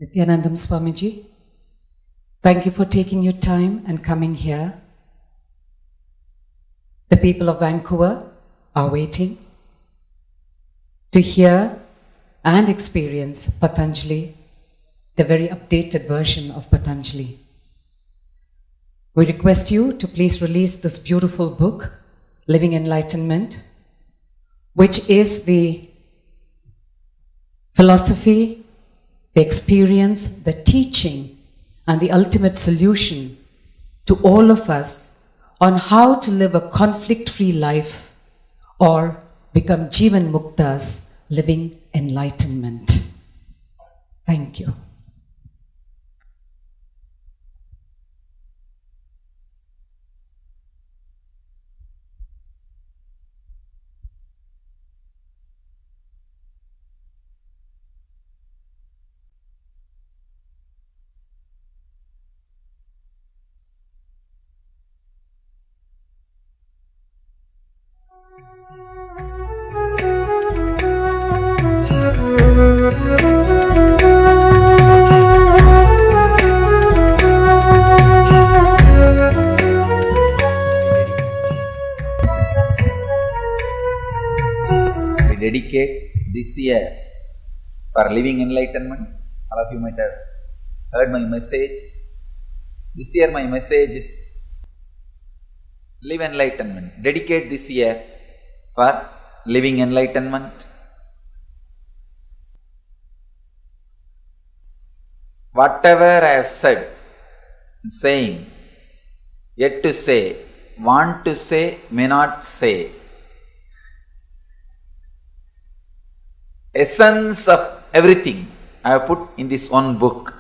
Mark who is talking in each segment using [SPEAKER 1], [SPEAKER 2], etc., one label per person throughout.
[SPEAKER 1] Nithyanandam Swamiji, thank you for taking your time and coming here. The people of Vancouver are waiting to hear and experience Patanjali, the very updated version of Patanjali. We request you to please release this beautiful book, Living Enlightenment, which is the philosophy, the experience, the teaching, and the ultimate solution to all of us on how to live a conflict-free life or become Jivan Muktas, living enlightenment. Thank you.
[SPEAKER 2] Dedicate this year for living enlightenment. All of you might have heard my message. This year my message is live enlightenment. Dedicate this year for living enlightenment. Whatever I have said, saying, yet to say, want to say, may not say, essence of everything I have put in this one book.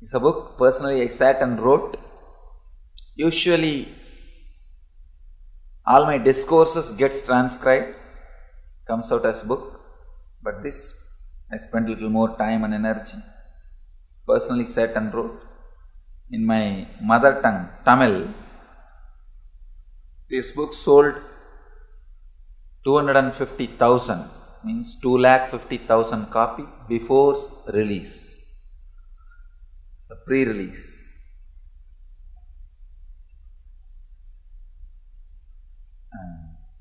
[SPEAKER 2] It's a book personally I sat and wrote. Usually all my discourses gets transcribed, comes out as book, but this I spent a little more time and energy. Personally sat and wrote in my mother tongue, Tamil. This book sold 250,000. Means 250,000 copy before release, the pre-release.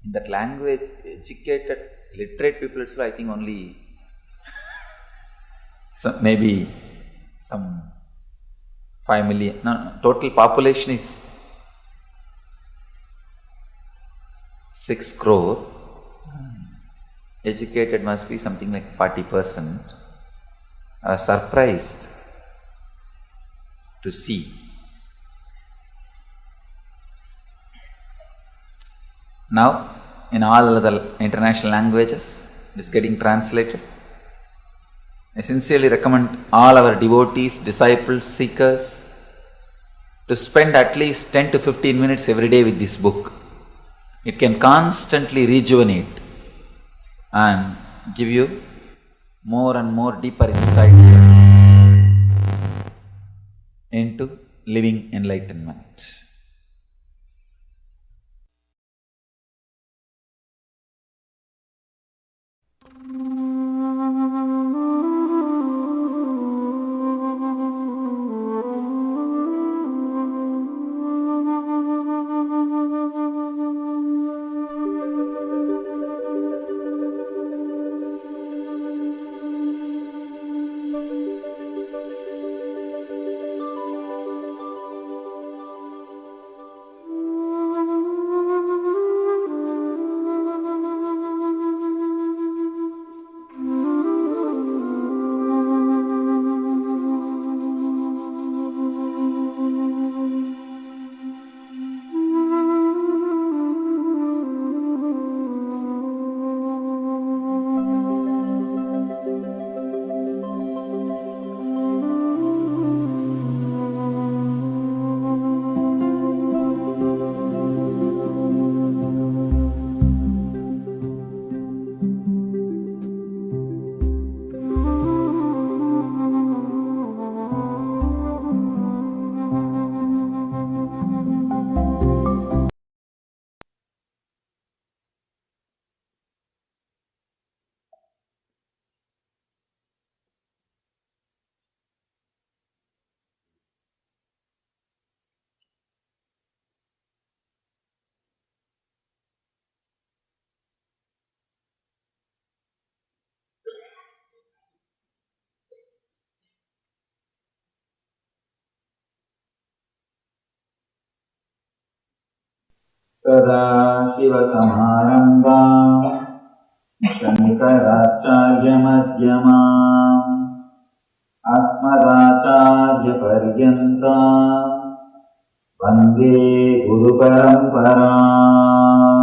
[SPEAKER 2] In that language, educated, literate people, it's I think only maybe some 5 million. No, total population is 6 crore. Educated must be something like 40%. I was surprised to see. Now, in all other international languages, it is getting translated. I sincerely recommend all our devotees, disciples, seekers to spend at least 10 to 15 minutes every day with this book. It can constantly rejuvenate and give you more and more deeper insights into living enlightenment. SadaShiva Samarambam Shankaracharya-madhyamam Asmadacharya-paryantam Vande Guru Paramparam.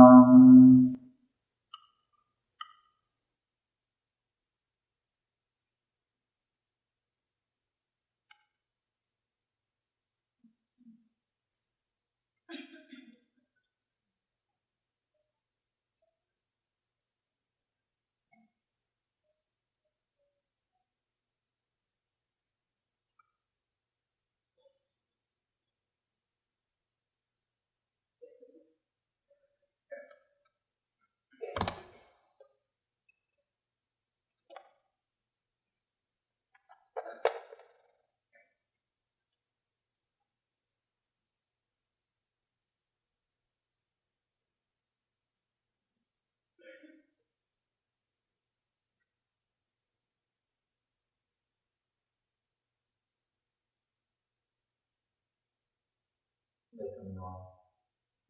[SPEAKER 2] Welcome you all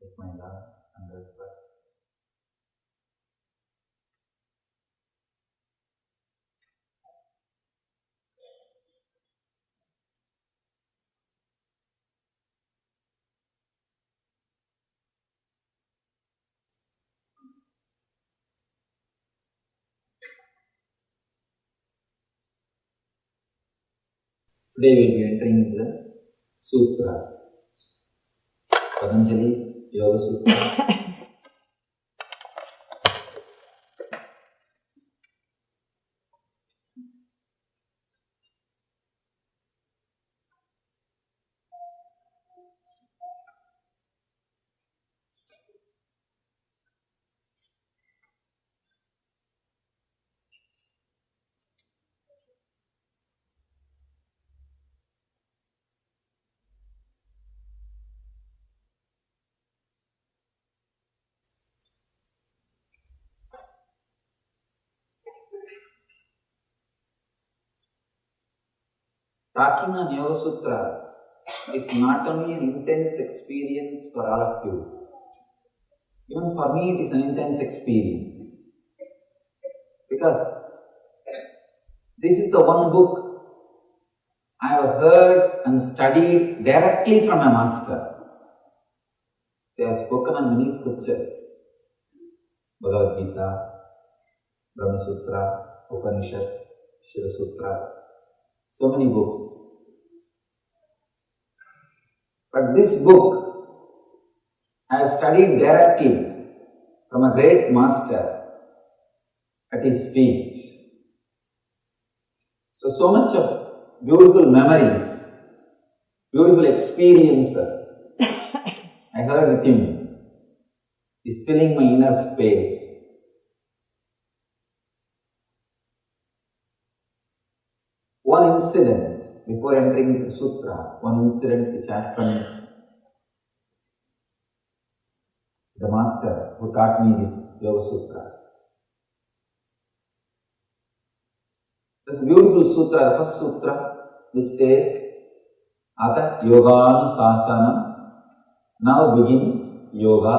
[SPEAKER 2] with my love and respect. Today we will be entering the Sutras, Patanjali's Yoga Sutras. Talking on Yoga Sutras is not only an intense experience for all of you, even for me it is an intense experience. Because this is the one book I have heard and studied directly from a master. So I have spoken on many scriptures, Bhagavad Gita, Brahma Sutra, Upanishads, Shiva Sutras, so many books. But this book I have studied directly from a great master at his feet. So much of beautiful memories, beautiful experiences I heard with him is filling my inner space. One incident before entering the Sutra, one incident which happened, the master who taught me these Yoga Sutras. There's a beautiful sutra, the first sutra, which says, Ata Yoganusasanam, now begins yoga.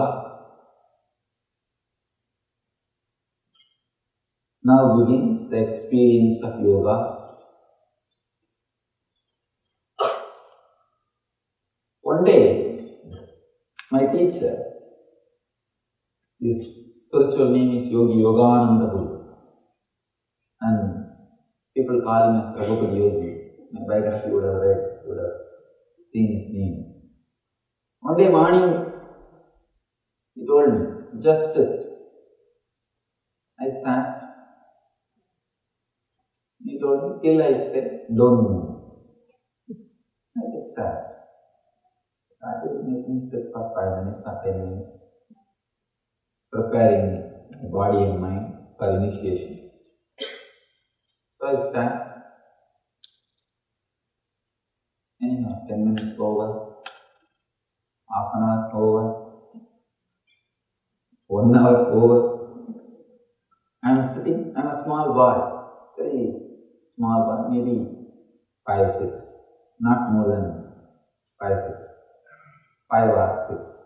[SPEAKER 2] Now begins the experience of yoga. One day, my teacher, his spiritual name is Yogi Yogananda Guru, and people call him as Prabhupada Yogi. My biography would have read, would have seen his name. One day morning, he told me, just sit. I sat. He told me, till I said, don't move. I just sat. Started making sit for 5 minutes or 10 minutes, preparing the body and mind for initiation. So I sat. Anyhow, 10 minutes over, half an hour over, 1 hour over. I am sitting, I am a small boy, very small boy, maybe 5, 6, not more than 5, 6, 5 or 6.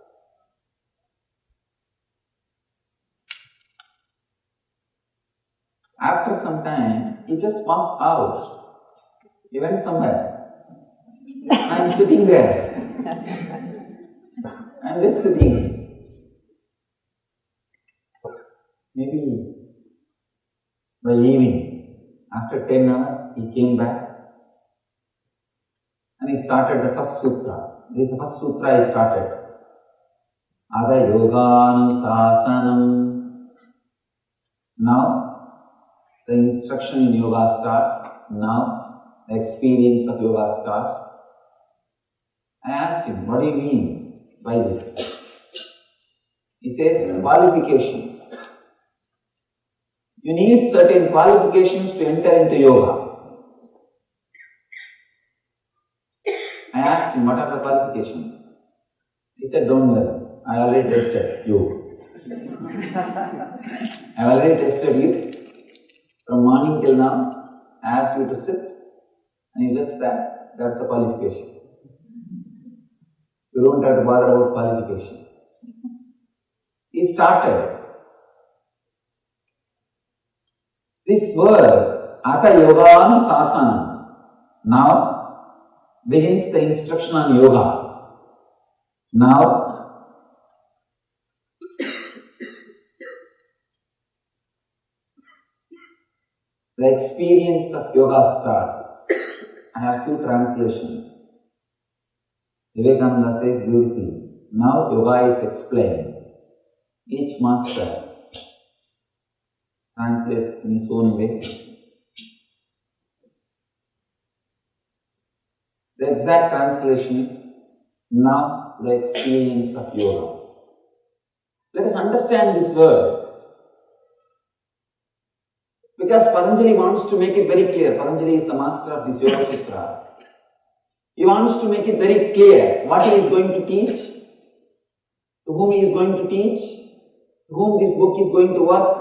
[SPEAKER 2] After some time, he just walked out. He went somewhere. I am sitting there. I am just sitting. Maybe by evening, after 10 hours, he came back and he started the first sutra. This is the first sutra he started. Ada yoganusasanam. Now, the instruction in yoga starts. Now, the experience of yoga starts. I asked him, what do you mean by this? He says, qualifications. You need certain qualifications to enter into yoga. I asked him, what are the qualifications? He said, don't worry, I already tested you. I already tested you. From morning till now, I asked you to sit and you just sat. That's a qualification. You don't have to bother about qualification. He started. This word, Ata Yogana Sasana, now begins the instruction on yoga. Now, the experience of yoga starts. I have two translations. Vivekananda says beautifully, now yoga is explained. Each master translates in his own way. The exact translation is, now the experience of yoga. Let us understand this word. Because Patanjali wants to make it very clear. Patanjali is the master of this Yoga Sutra. He wants to make it very clear what he is going to teach, to whom he is going to teach, to whom this book is going to work,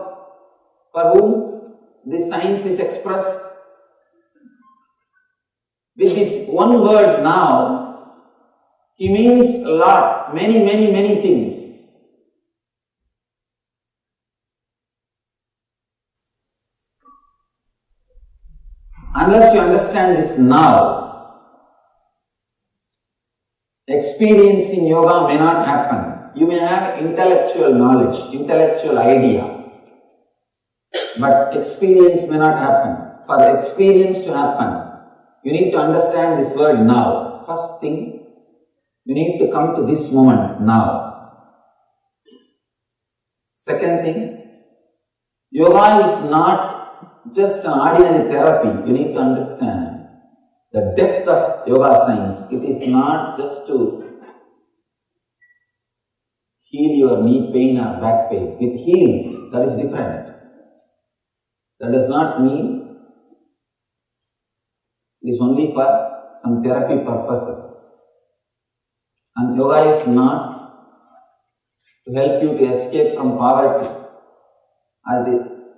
[SPEAKER 2] for whom this science is expressed. With this one word now, he means a lot, many things. Unless you understand this now, experience in yoga may not happen. You may have intellectual knowledge, intellectual idea, but experience may not happen. For the experience to happen, you need to understand this word now. First thing, you need to come to this moment now. Second thing, yoga is not just an ordinary therapy. You need to understand the depth of yoga science. It is not just to heal your knee pain or back pain. It heals, that is different. That does not mean it is only for some therapy purposes. And yoga is not to help you to escape from poverty.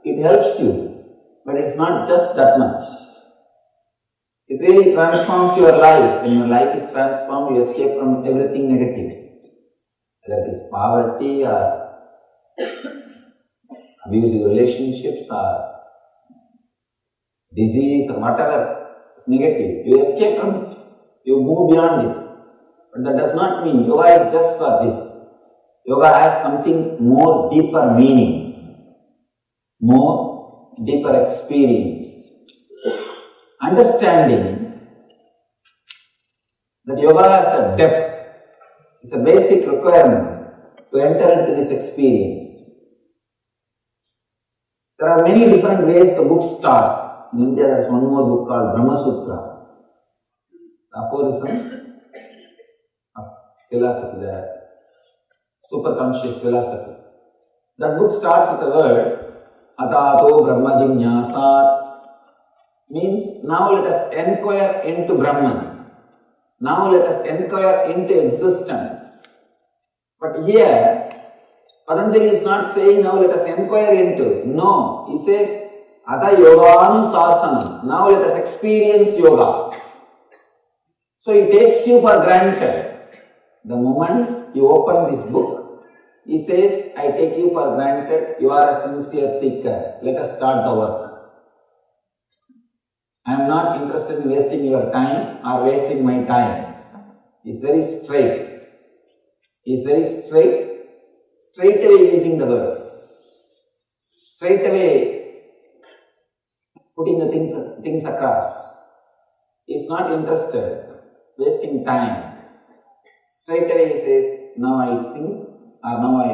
[SPEAKER 2] It helps you, but it's not just that much. It really transforms your life. When your life is transformed, you escape from everything negative. Whether it is poverty or abusive relationships or disease or whatever is negative. You escape from it. You move beyond it. But that does not mean yoga is just for this. Yoga has something more deeper meaning, more deeper experience. Understanding that yoga has a depth, is a basic requirement to enter into this experience. There are many different ways the book starts. In India there is one more book called Brahma Sutra, the aphorisms of philosophy, the superconscious philosophy. That book starts with the word Atato Brahma Jinyasat, means now let us inquire into Brahman. Now let us inquire into existence. But here, Patanjali is not saying now let us inquire into. No, he says Ata Yoganusasana. Now let us experience yoga. So he takes you for granted. The moment you open this book, he says, I take you for granted, you are a sincere seeker. Let us start the work. I am not interested in wasting your time or wasting my time. He is very straight. He is very straight away using the words, straight away putting the things across. He is not interested, wasting time. Straight away he says, now I think, or now I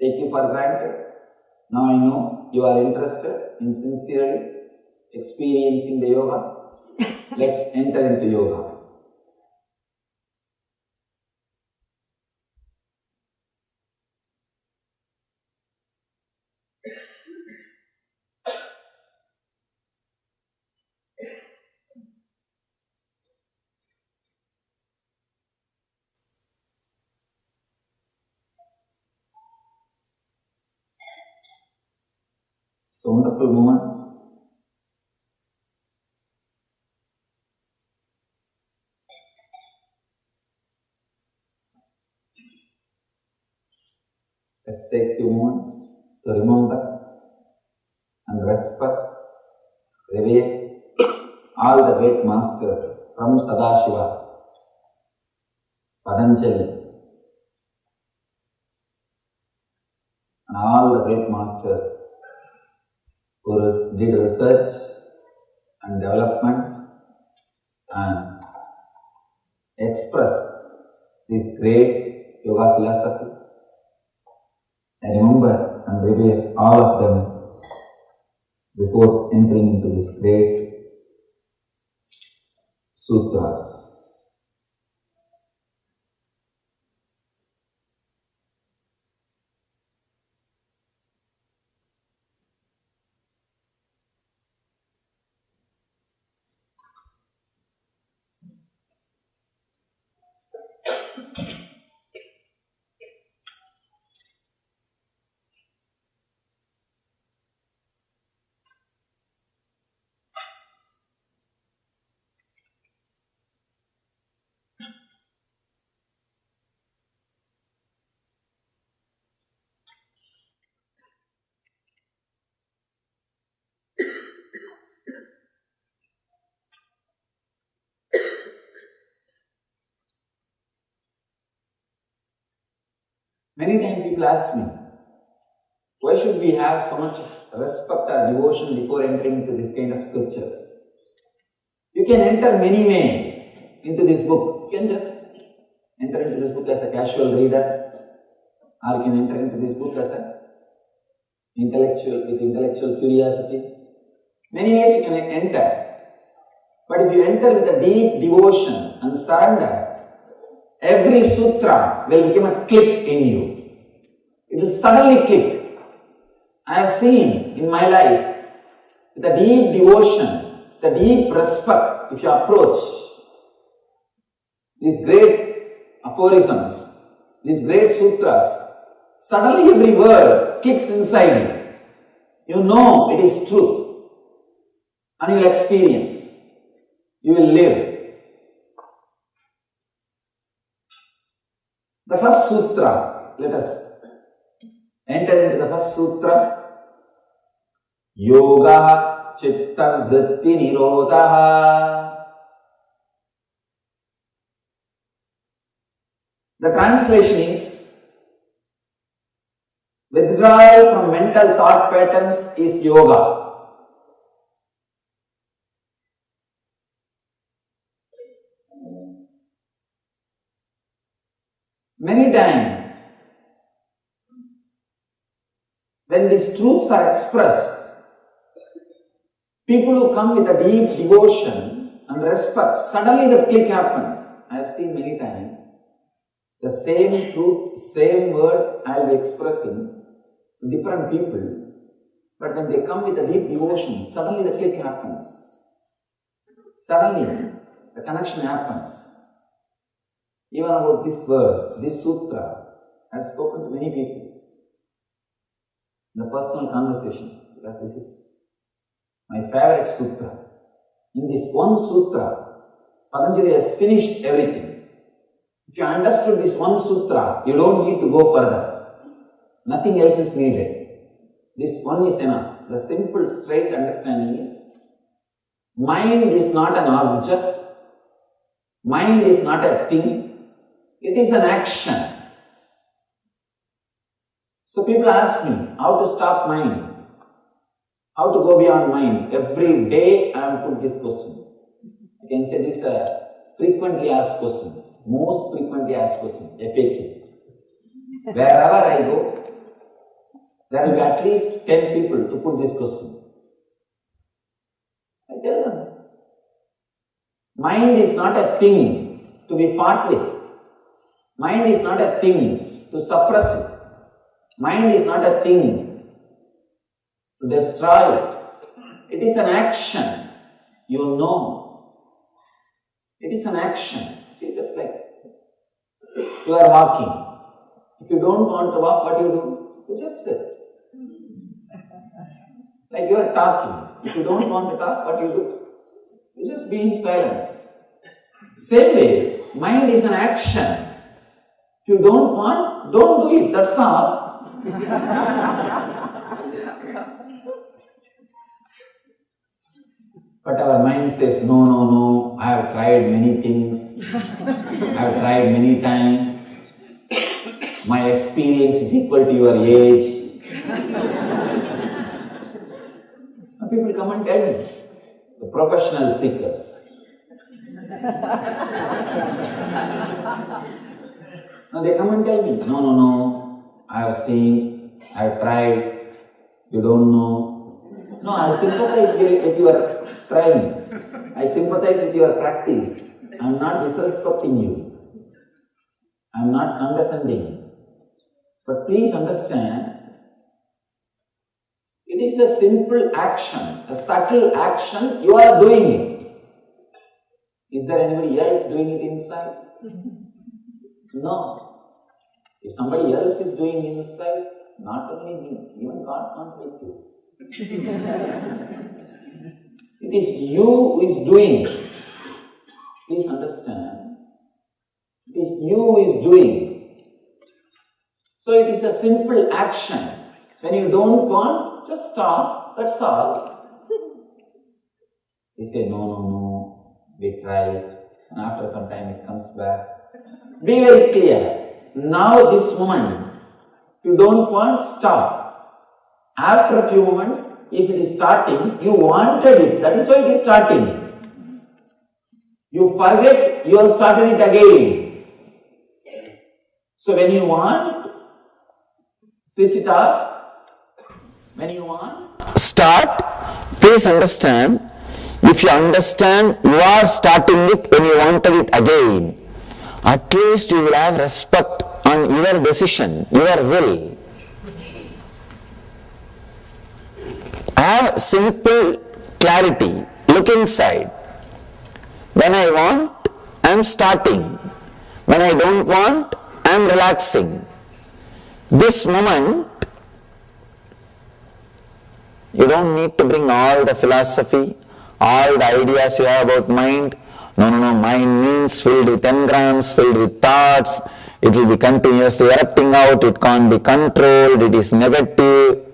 [SPEAKER 2] take you for granted. Now I know you are interested in sincerely experiencing the yoga. Let's enter into yoga. It's a wonderful moment. Let's take a few moments to remember and respect, revere all the great masters from SadaShiva, Patanjali, and all the great masters who did research and development and expressed this great yoga philosophy. I remember and revere all of them before entering into this great sutras. Many times people ask me, why should we have so much respect or devotion before entering into this kind of scriptures? You can enter many ways into this book. You can just enter into this book as a casual reader, or you can enter into this book as a with intellectual curiosity. Many ways you can enter. But if you enter with a deep devotion and surrender, every sutra will become a click in you. It will suddenly click. I have seen in my life, with a deep devotion, the deep respect, if you approach these great aphorisms, these great sutras, suddenly every word clicks inside you. You know it is truth. And you will experience. You will live. The first sutra, let us enter into the first sutra. Yoga Chitta Vritti Nirodhaha. The translation is, withdrawal from mental thought patterns is yoga. Many times, when these truths are expressed, people who come with a deep devotion and respect, suddenly the click happens. I have seen many times, the same truth, same word I will be expressing to different people, but when they come with a deep devotion, suddenly the click happens. Suddenly, the connection happens. Even about this word, this sutra, I have spoken to many people in the personal conversation, because this is my favorite sutra. In this one sutra, Patanjali has finished everything. If you understood this one sutra, you don't need to go further. Nothing else is needed. This one is enough. The simple, straight understanding is, Mind is not an object. Mind is not a thing. It is an action. So people ask me, how to stop mind? How to go beyond mind? Every day I am put this question. I can say this is a frequently asked question. Most frequently asked question, FAQ. Wherever I go, there will be at least 10 people to put this question. I tell them, mind is not a thing to be fought with. Mind is not a thing to suppress it. Mind is not a thing to destroy it. It is an action. You know. It is an action. See, just like you are walking. If you don't want to walk, what do? You just sit. Like you are talking. If you don't want to talk, what do? You just be in silence. Same way, mind is an action. If you don't want, don't do it. That's all. But our mind says, no, I have tried many things. I have tried many times. My experience is equal to your age. Now people come and tell me, the professional seekers. Now they come and tell me, no, I have seen, I have tried, you don't know. No, I sympathize with your trying. I sympathize with your practice. I am not disrespecting you. I am not condescending. But please understand, it is a simple action, a subtle action, you are doing it. Is there anybody else doing it inside? No. If somebody else is doing inside, not only me, even God can't make you. It is you who is doing. Please understand. It is you who is doing. So it is a simple action. When you don't want, just stop. That's all. You say, no, we tried. And after some time it comes back. Be very clear. Now this moment, if you don't want, stop. After a few moments, if it is starting, you wanted it. That is why it is starting. You forget, you have started it again. So when you want, switch it off. When you want, start. Please understand, if you understand you are starting it when you wanted it again, at least you will have respect on your decision, your will. Have simple clarity. Look inside. When I want, I am starting. When I don't want, I am relaxing. This moment, you don't need to bring all the philosophy, all the ideas you have about mind. No, mind means filled with engrams, filled with thoughts. It will be continuously erupting out, it can't be controlled, it is negative.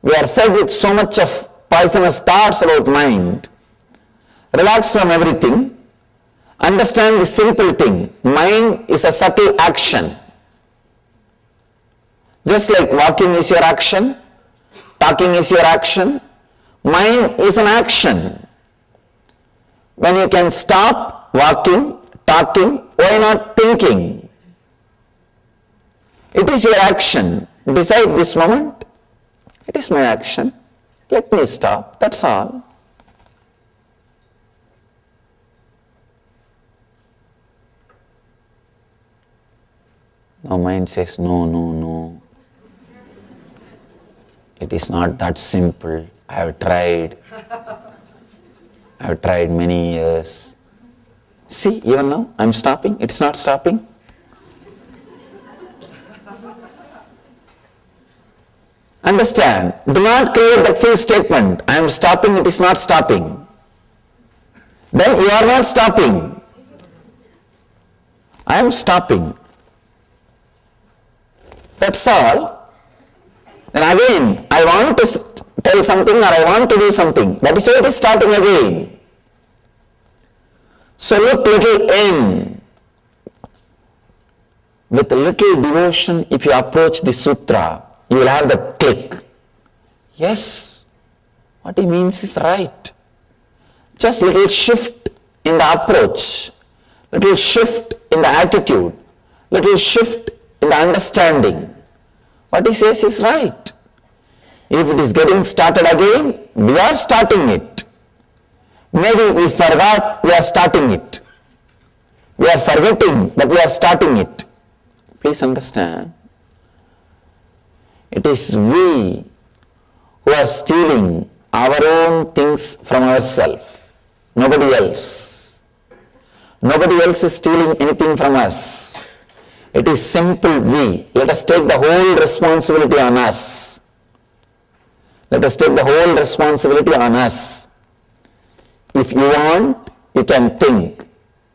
[SPEAKER 2] We are fed with so much of poisonous thoughts about mind. Relax from everything. Understand the simple thing. Mind is a subtle action. Just like walking is your action, talking is your action, mind is an action. When you can stop walking, talking, why not thinking? It is your action. Decide this moment, it is my action. Let me stop, that's all. Now mind says, no. It is not that simple. I have tried. I have tried many years. See, even now I am stopping. It is not stopping. Understand. Do not create that full statement. I am stopping. It is not stopping. Then you are not stopping. I am stopping. That's all. Then again, I want to
[SPEAKER 3] tell something or I want to do something. That is why it is starting again. So look little in. With little devotion, if you approach the sutra, you will have the click. Yes, what he means is right. Just little shift in the approach, little shift in the attitude, little shift in the understanding. What he says is right. If it is getting started again, we are starting it. Maybe we forgot, we are starting it. We are forgetting, but we are starting it. Please understand. It is we who are stealing our own things from ourselves. Nobody else. Nobody else is stealing anything from us. It is simple we. Let us take the whole responsibility on us. Let us take the whole responsibility on us. If you want, you can think.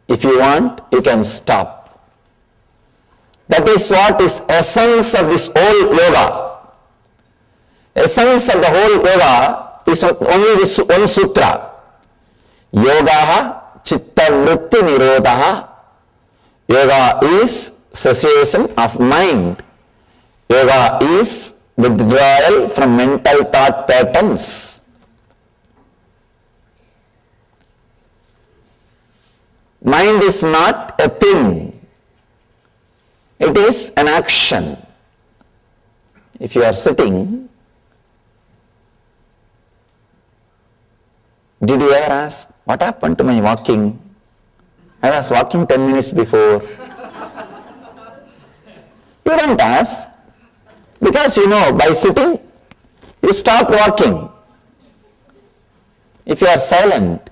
[SPEAKER 3] If you want, you can stop. That is what is essence of this whole yoga. Essence of the whole yoga is only this one sutra. Yoga chitta vritti nirodha. Yoga is cessation of mind. Yoga is withdrawal from mental thought patterns. Mind is not a thing. It is an action. If you are sitting, did you ever ask, what happened to my walking? I was walking 10 minutes before. You don't ask. Because you know, by sitting, you stop walking. If you are silent,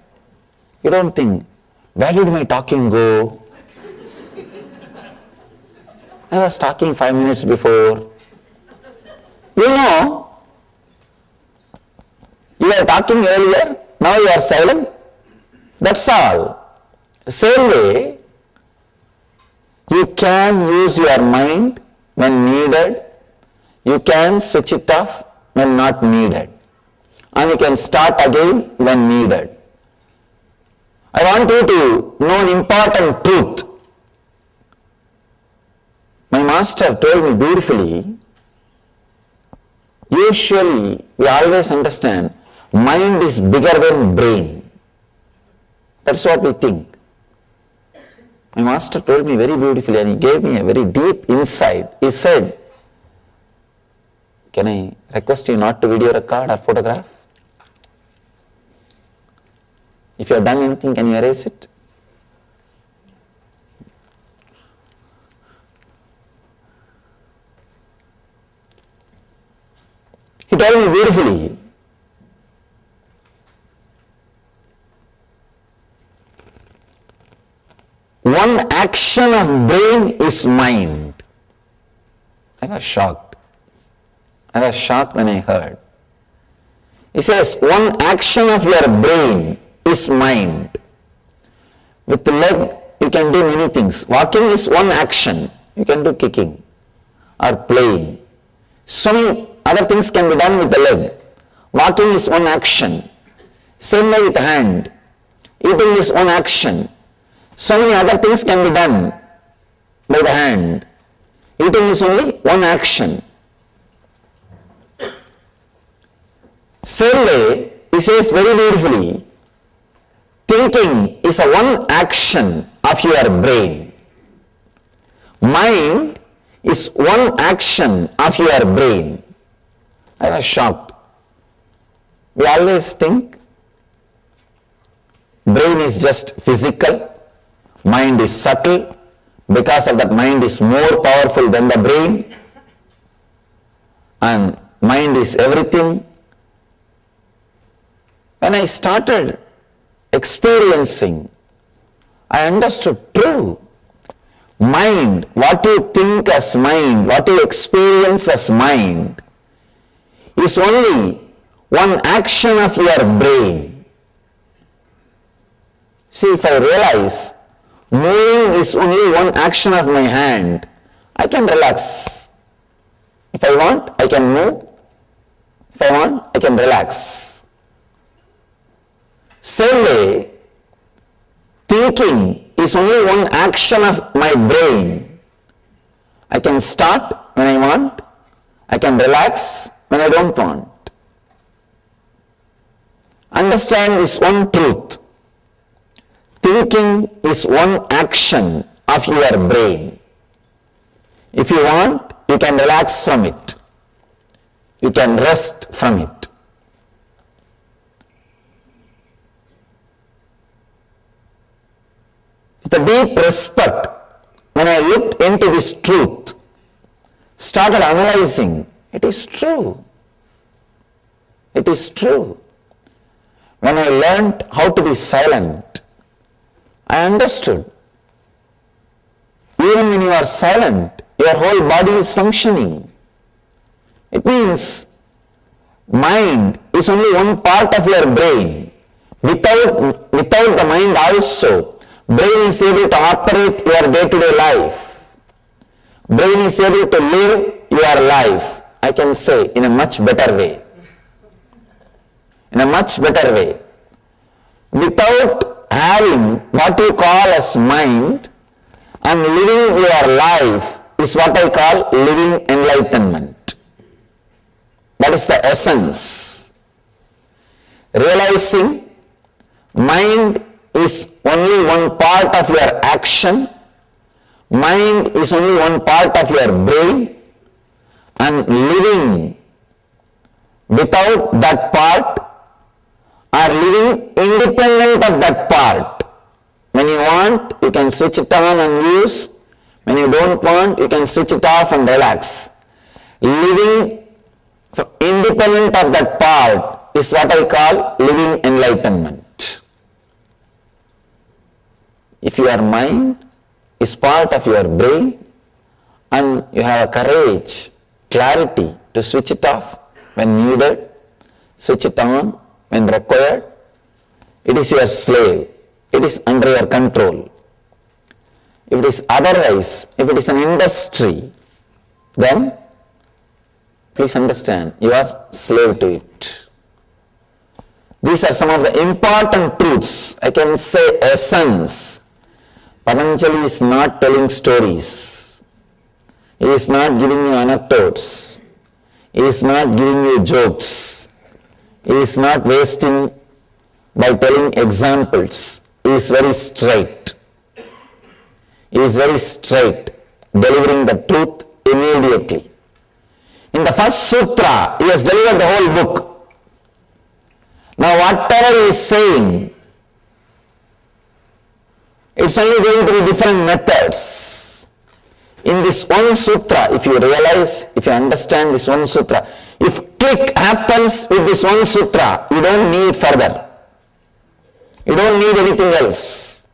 [SPEAKER 3] you don't think, where did my talking go? I was talking 5 minutes before. You know, you were talking earlier, now you are silent. That's all. Same way, you can use your mind when needed. You can switch it off when not needed. And you can start again when needed. I want you to know an important truth. My master told me beautifully, usually we always understand mind is bigger than brain. That's what we think. My master told me very beautifully and he gave me a very deep insight. He said, can I request you not to video record or photograph? If you have done anything, can you erase it? He told me beautifully, one action of brain is mind. I was shocked. I was shocked when I heard. He says, one action of your brain is mind. With the leg, you can do many things. Walking is one action. You can do kicking or playing. So many other things can be done with the leg. Walking is one action. Same way with the hand. Eating is one action. So many other things can be done by the hand. Eating is only one action. Same way, he says very beautifully, thinking is a one action of your brain. Mind is one action of your brain. I was shocked. We always think brain is just physical, mind is subtle, because of that mind is more powerful than the brain, and mind is everything. When I started experiencing, I understood true. Mind, what you think as mind, what you experience as mind, is only one action of your brain. See, if I realize moving is only one action of my hand, I can relax. If I want, I can move. If If I want, I can relax. Same way, thinking is only one action of my brain. I can start when I want, I can relax when I don't want. Understand this one truth. Thinking is one action of your brain. If you want, you can relax from it. You can rest from it. With a deep respect, when I looked into this truth, started analyzing, it is true. It is true. When I learned how to be silent, I understood. Even when you are silent, your whole body is functioning. It means mind is only one part of your brain. Without the mind also, brain is able to operate your day-to-day life. Brain is able to live your life, I can say, in a much better way. In a much better way. Without having what you call as mind, and living your life is what I call living enlightenment. That is the essence. Realizing mind is only one part of your action, mind is only one part of your brain, and living without that part or living independent of that part. When you want, you can switch it on and use. When you don't want, you can switch it off and relax. Living independent of that part is what I call living enlightenment. If your mind is part of your brain and you have a courage, clarity to switch it off when needed, switch it on when required, it is your slave. It is under your control. If it is otherwise, if it is an industry, then please understand, you are slave to it. These are some of the important truths, I can say essence. Patanjali is not telling stories. He is not giving you anecdotes. He is not giving you jokes. He is not wasting by telling examples. He is very straight. He is very straight, delivering the truth immediately. In the first sutra, he has delivered the whole book. Now whatever he is saying, it's only going to be different methods. In this one sutra, if you realize, if you understand this one sutra, if click happens with this one sutra, you don't need further. You don't need anything else.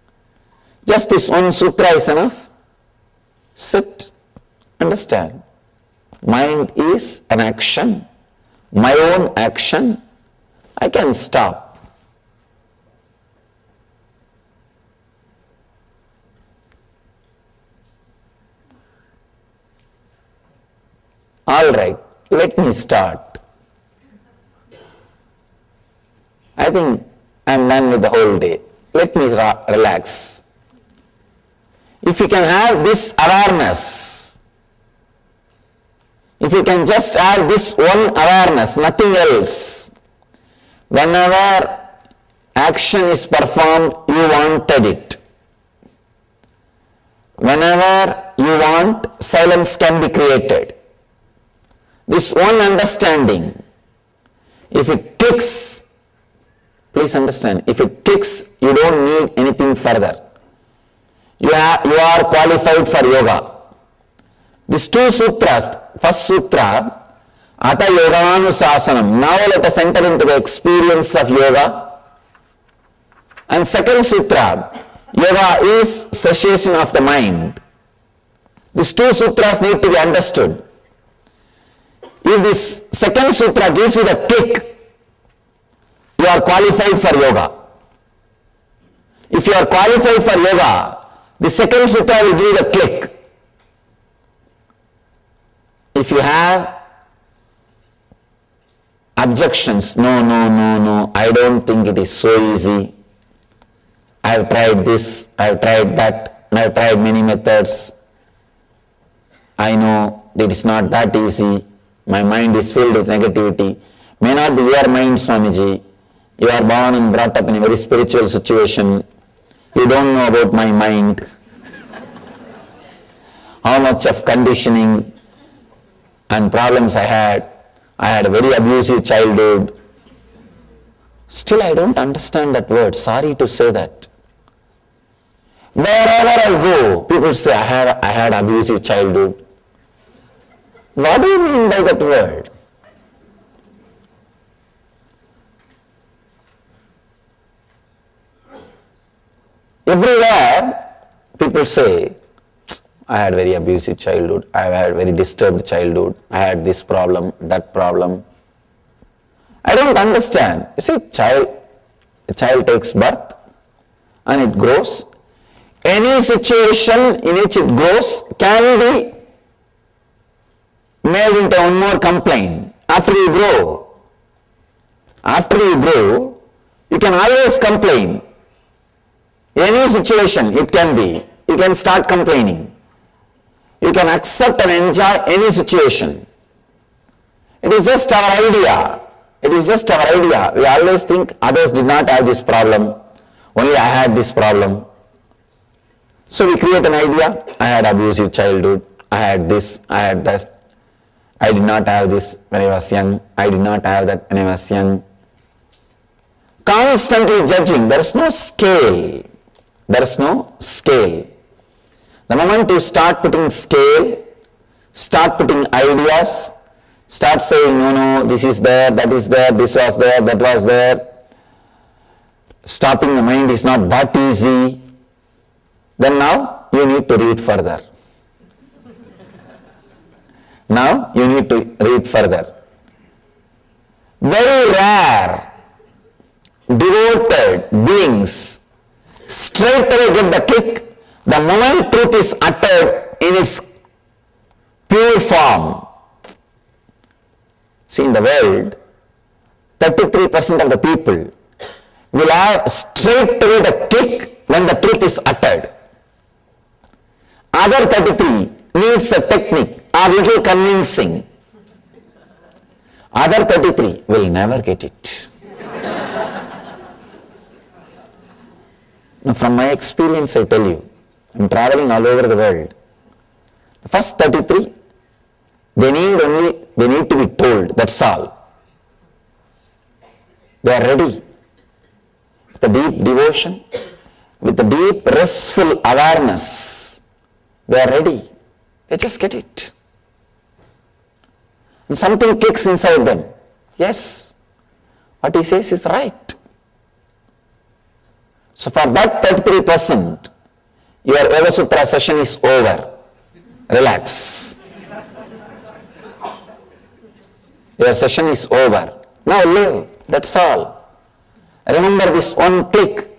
[SPEAKER 3] Just this one sutra is enough. Sit, understand. Mind is an action, my own action. I can stop. All right, let me start. I think I'm done with the whole day. Let me relax. If you can have this awareness, if you can just have this one awareness, nothing else, whenever action is performed, you wanted it. Whenever you want, silence can be created. This one understanding, if it clicks, please understand, if it clicks, you don't need anything further. You are qualified for yoga. These two sutras, first sutra, Ata Yoganusasanam, now let us enter into the experience of yoga. And second sutra, yoga is cessation of the mind. These two sutras need to be understood. If this second sutra gives you the kick, you are qualified for yoga. If you are qualified for yoga, the second sutra will give you the click. If you have objections. No, no, no, no, I don't think it is so easy. I have tried this, I have tried that, I have tried many methods. I know that it's not that easy. My mind is filled with negativity. May not be your mind, Swamiji. You are born and brought up in a very spiritual situation. You don't know about my mind. How much of conditioning and problems I had. I had a very abusive childhood. Still I don't understand that word. Sorry to say that. Wherever I go, people say I had abusive childhood. What do you mean by that word? Everywhere people say, I had very abusive childhood, I had very disturbed childhood, I had this problem, that problem. I don't understand. You see, a child takes birth and it grows. Any situation in which it grows can be made into one more complaint. After you grow, you can always complain. Any situation it can be, you can start complaining. You can accept and enjoy any situation. It is just our idea. It is just our idea. We always think others did not have this problem. Only I had this problem. So we create an idea. I had abusive childhood. I had this. I had that. I did not have this when I was young. I did not have that when I was young. Constantly judging. There is no scale. There is no scale. The moment you start putting scale, start putting ideas, start saying, no, this is there, that is there, this was there, that was there. Stopping the mind is not that easy. Then now you need to read further. Now you need to read further. Very rare, devoted beings straight away get the kick the moment truth is uttered in its pure form. See, in the world, 33% of the people will have straight away the kick when the truth is uttered. Other 33 needs a technique or little convincing. Other 33 will never get it. Now, from my experience, I tell you, I'm traveling all over the world. The first 33, they need to be told, that's all. They are ready. With the deep devotion, with the deep restful awareness, they are ready. They just get it. And something clicks inside them. Yes, what he says is right. So for that 33%, your Yoga Sutra session is over. Relax. Your session is over. Now live. That's all. Remember this one click.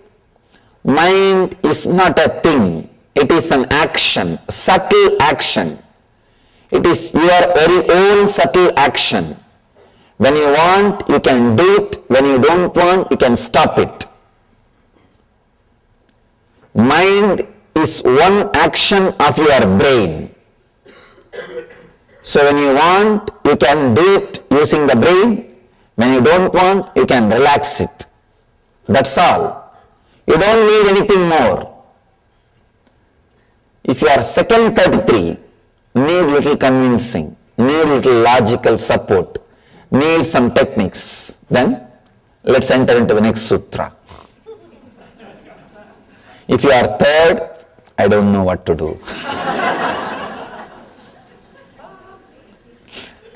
[SPEAKER 3] Mind is not a thing. It is an action, subtle action. It is your very own subtle action. When you want, you can do it. When you don't want, you can stop it. Mind is one action of your brain. So when you want, you can do it using the brain. When you don't want, you can relax it. That's all. You don't need anything more. If you are second 33, need little convincing, need little logical support, need some techniques, then let's enter into the next sutra. If you are third, I don't know what to do.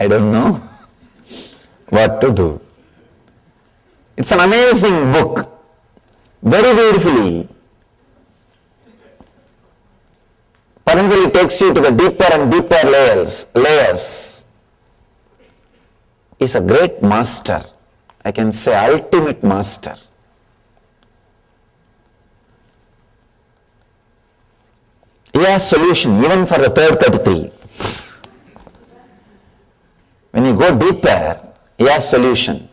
[SPEAKER 3] I don't know what to do. It's an amazing book, very beautifully. Patanjali takes you to the deeper and deeper layers. He's a great master. I can say ultimate master. He has solution even for the third 33. When you go deeper, he he has solution.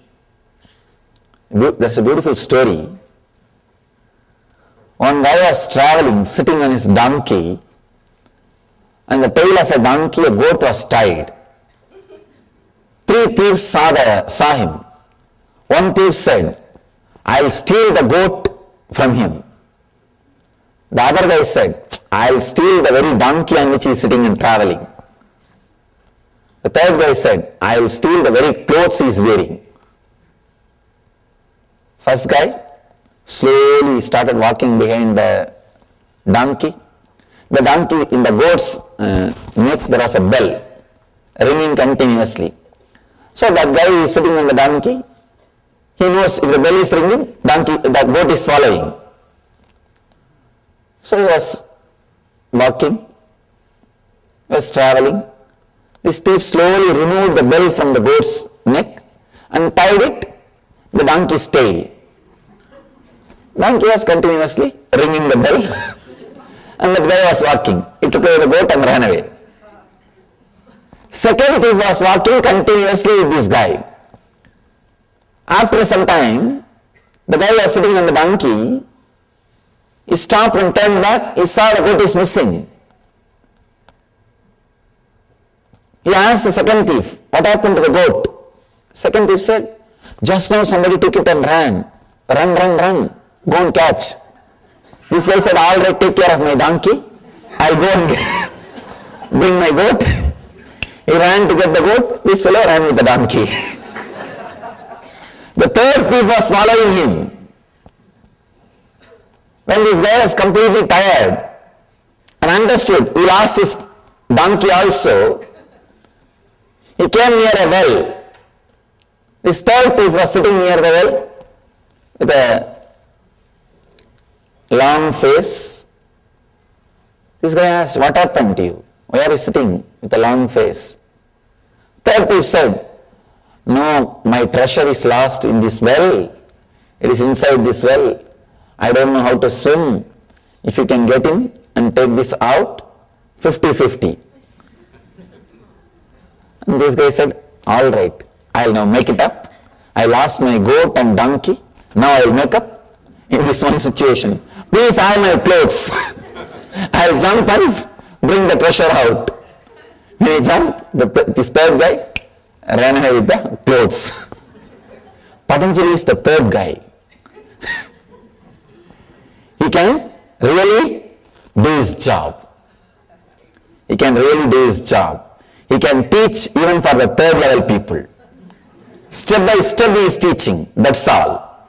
[SPEAKER 3] There's a beautiful story. One guy was traveling, sitting on his donkey, and the tail of a donkey, a goat was tied. 3 thieves saw him. One thief said, I'll steal the goat from him. The other guy said, I'll steal the very donkey on which he is sitting and traveling. The third guy said, I'll steal the very clothes he is wearing. First guy slowly started walking behind the donkey. The donkey, in the goat's neck, there was a bell ringing continuously. So that guy is sitting on the donkey. He knows if the bell is ringing, that goat is following. So he was walking, he was traveling. This thief slowly removed the bell from the goat's neck and tied it the donkey's tail. Donkey was continuously ringing the bell and the guy was walking. He took away the goat and ran away. Second thief was walking continuously with this guy. After some time, the guy was sitting on the donkey. He stopped and turned back. He saw the goat is missing. He asked the second thief, what happened to the goat? Second thief said, just now somebody took it and ran. Run. Go and catch. This guy said, all right, take care of my donkey. I'll go and bring my goat. He ran to get the goat. This fellow ran with the donkey. The third thief was following him. When this guy was completely tired and understood he lost his donkey also, he came near a well. This third thief was sitting near the well with a long face. This guy asked, what happened to you? Why are you sitting with a long face? Third thief said, no, my treasure is lost in this well. It is inside this well. I don't know how to swim. If you can get in and take this out, 50-50. And this guy said, all right, I'll now make it up. I lost my goat and donkey. Now I'll make up in this one situation. Please have my clothes. I'll jump and bring the treasure out. When he jumped, this third guy ran away with the clothes. Patanjali is the third guy. He can really do his job. He can really do his job. He can teach even for the third level people. Step by step he is teaching, that's all.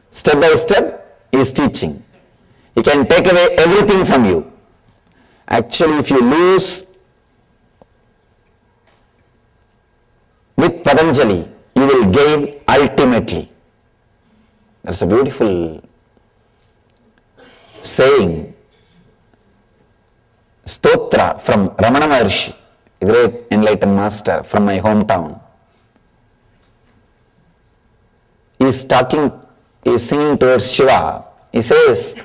[SPEAKER 3] Step by step he is teaching. He can take away everything from you. Actually, if you lose with Patanjali, you will gain ultimately. That's a beautiful saying, stotra from Ramana Maharshi, a great enlightened master from my hometown. He is singing towards Shiva. He says,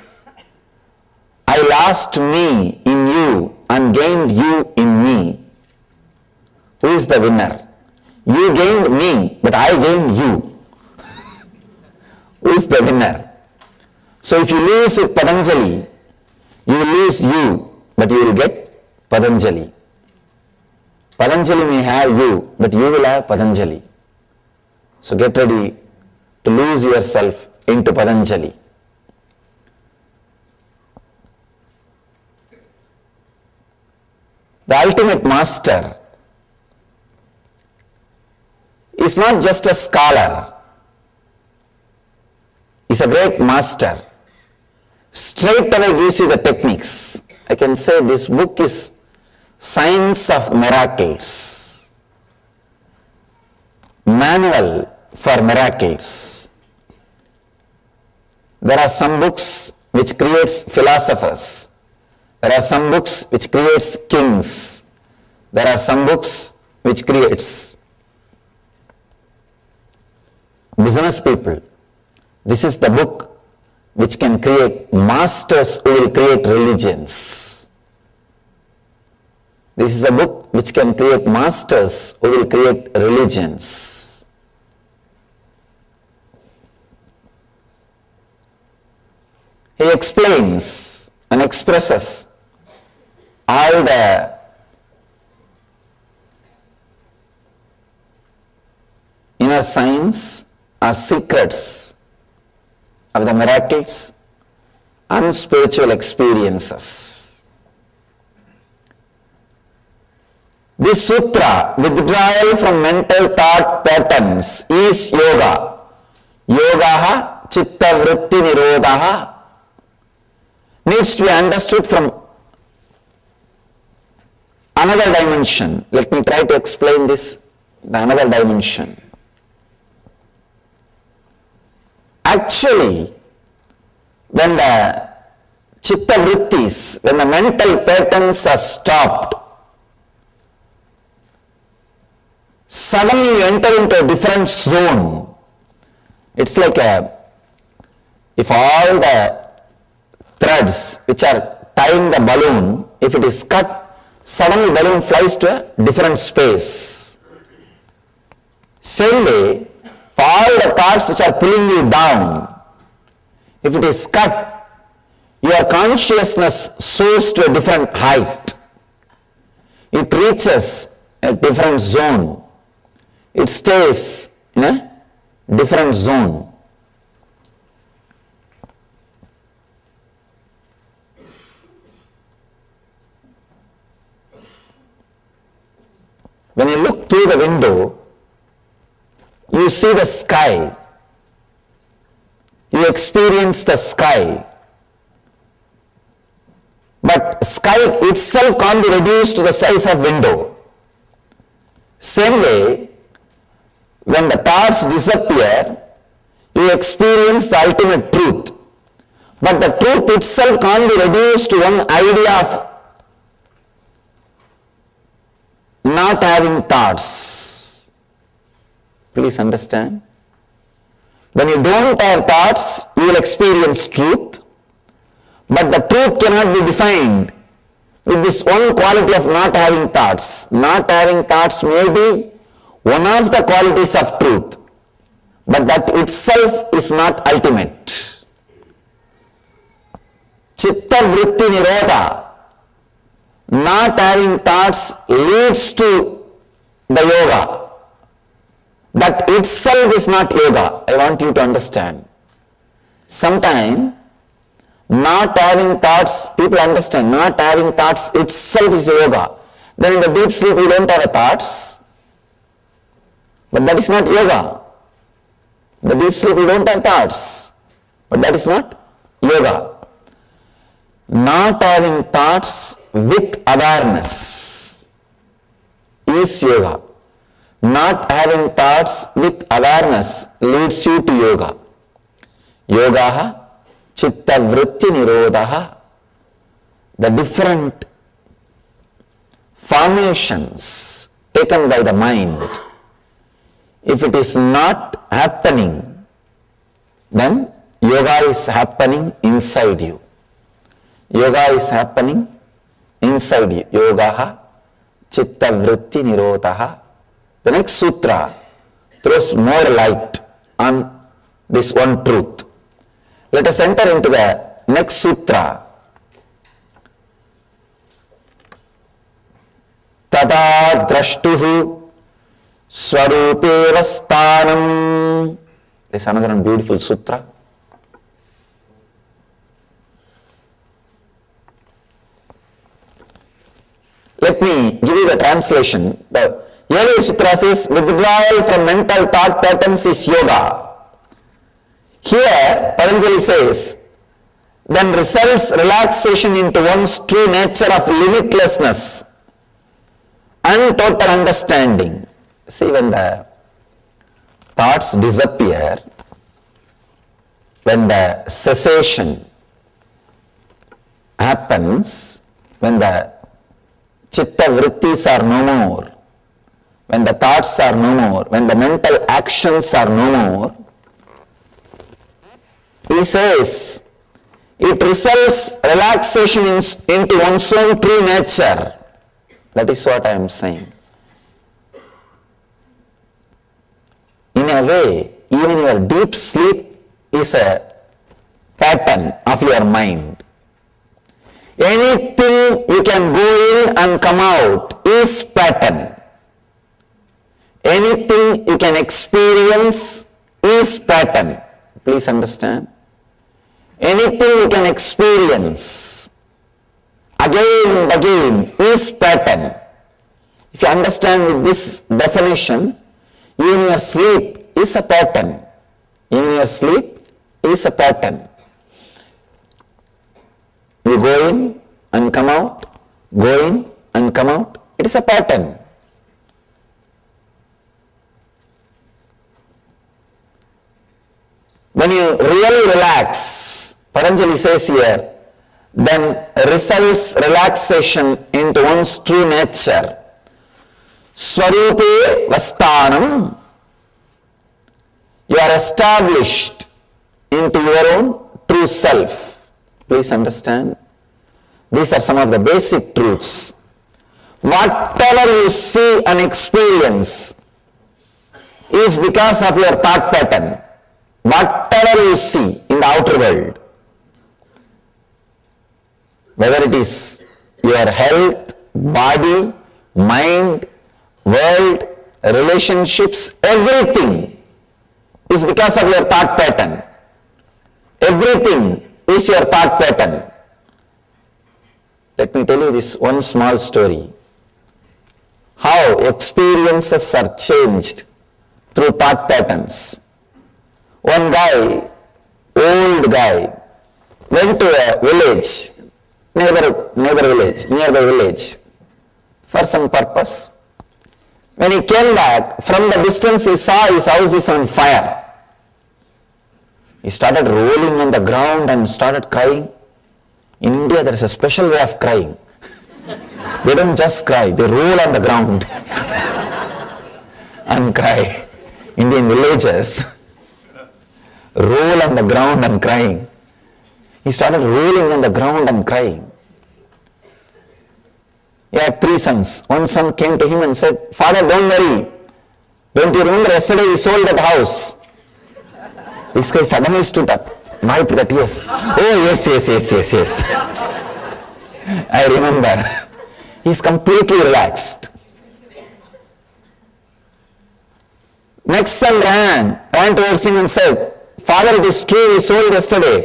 [SPEAKER 3] I lost me in you and gained you in me. Who is the winner? You gained me, but I gained you. Who is the winner? So if you lose with Patanjali, you will lose you, but you will get Patanjali. Patanjali may have you, but you will have Patanjali. So get ready to lose yourself into Patanjali. The ultimate master is not just a scholar. He's a great master. Straight away gives you the techniques. I can say this book is Science of Miracles. Manual for miracles. There are some books which creates philosophers. There are some books which creates kings. There are some books which creates business people. This is the book which can create masters who will create religions. This is a book which can create masters who will create religions. he explains and expresses all the inner signs or secrets of the miracles and spiritual experiences. This sutra, withdrawal from mental thought patterns, is yoga. Yogaha chitta vritti nirodhaha, needs to be understood from another dimension. Let me try to explain this, the another dimension. Actually, when the chitta vrittis, when the mental patterns are stopped, suddenly you enter into a different zone. It's like if all the threads which are tying the balloon, if it is cut, suddenly balloon flies to a different space. Same way, for all the thoughts which are pulling you down, if it is cut, your consciousness soars to a different height. It reaches a different zone. It stays in a different zone. When you look through the window, you see the sky. You experience the sky. But sky itself can't be reduced to the size of window. Same way, when the thoughts disappear, you experience the ultimate truth. But the truth itself can't be reduced to one idea of not having thoughts. Please understand. When you don't have thoughts, you will experience truth. But the truth cannot be defined with this one quality of not having thoughts. Not having thoughts may be one of the qualities of truth, but that itself is not ultimate. Chitta vritti nirodha, not having thoughts, leads to the yoga. That itself is not yoga. I want you to understand. Sometimes not having thoughts, people understand, not having thoughts itself is yoga. Then in the deep sleep we don't have thoughts. But that is not yoga. In the deep sleep we don't have thoughts. But that is not yoga. Not having thoughts with awareness is yoga. Not having thoughts with awareness leads you to yoga. Yogaha chitta vritti nirodhaha. The different formations taken by the mind, if it is not happening, then yoga is happening inside you. Yoga is happening inside you. Yogaha chitta vritti nirodhaha. The next sutra throws more light on this one truth. Let us enter into the next sutra. Tada drashtuhu swarupeva sthanam. This is another beautiful sutra. Let me give you the translation. The earlier sutra says, withdrawal from mental thought patterns is yoga. Here, Patanjali says, then results relaxation into one's true nature of limitlessness and total understanding. See, when the thoughts disappear, when the cessation happens, when the chitta vrittis are no more, when the thoughts are no more, when the mental actions are no more, he says, it results relaxation into one's own true nature. That is what I am saying. In a way, even your deep sleep is a pattern of your mind. Anything you can go in and come out is pattern. Anything you can experience is pattern. Please understand. Anything you can experience again and again is pattern. If you understand with this definition, even your sleep is a pattern. Even your sleep is a pattern. You go in and come out, go in and come out. It is a pattern. When you really relax, Patanjali says here, then results relaxation into one's true nature. Swarupe Vastanam. You are established into your own true self. Please understand. These are some of the basic truths. Whatever you see and experience is because of your thought pattern. Whatever you see in the outer world, whether it is your health, body, mind, world, relationships, everything is because of your thought pattern. Everything is your thought pattern. Let me tell you this one small story. How experiences are changed through thought patterns. One guy, old guy, went to a village, nearby village, for some purpose. When he came back, from the distance he saw his house is on fire. He started rolling on the ground and started crying. In India there is a special way of crying. They don't just cry, they roll on the ground and cry. Indian villages roll on the ground and crying. He started rolling on the ground and crying. He had 3 sons. One son came to him and said, "Father, don't worry. Don't you remember yesterday we sold that house?" This guy suddenly stood up, wiped the tears. "Oh, yes. I remember." He's completely relaxed. Next son ran towards him and said, "Father, it is true we sold yesterday,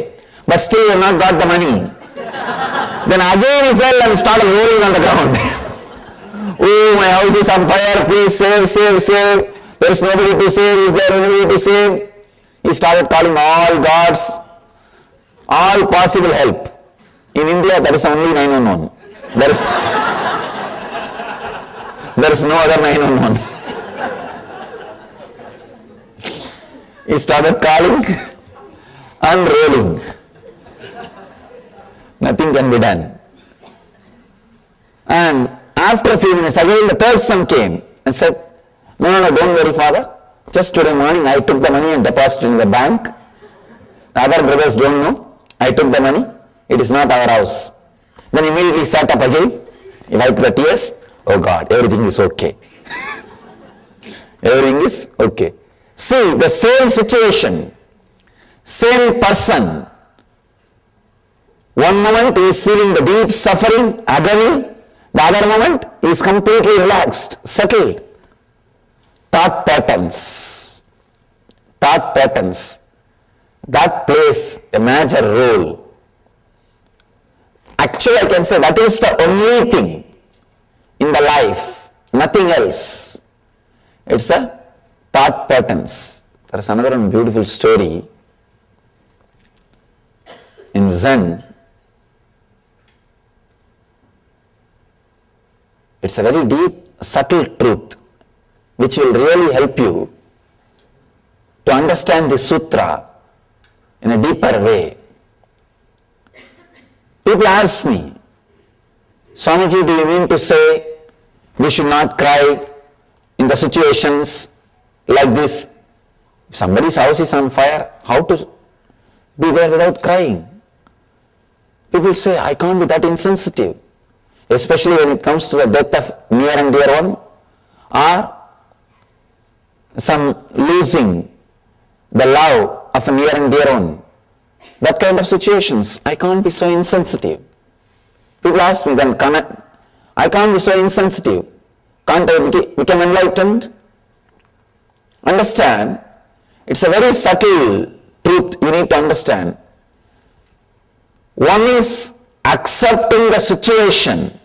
[SPEAKER 3] but still we have not got the money." Then again he fell and started rolling on the ground. "Oh, my house is on fire, please save. There is nobody to save, is there anybody to save?" He started calling all gods, all possible help. In India there is only 911. There is no other 911. He started calling and rolling. Nothing can be done. And after a few minutes, again the 3rd son came and said, No, don't worry, Father. Just today morning I took the money and deposited in the bank. The other brothers don't know. I took the money. It is not our house. Then immediately sat up again. He wiped the tears. Oh God, everything is okay. Everything is okay. See, the same situation, same person. One moment he is feeling the deep suffering, agony. The other moment he is completely relaxed, settled. Thought patterns. That plays a major role. Actually, I can say that is the only thing in the life, nothing else. It's a thought patterns. There is another beautiful story in Zen. It's a very deep, subtle truth which will really help you to understand the sutra in a deeper way. People ask me, Swamiji, do you mean to say we should not cry in the situations like this? If somebody's house is on fire, how to be there without crying? People say, I can't be that insensitive, especially when it comes to the death of near and dear one, or some losing the love of a near and dear one. that kind of situations. I can't be so insensitive. People ask me, then I can't be so insensitive. Can't I become enlightened? Understand, it's a very subtle truth you need to understand. One is accepting the situation.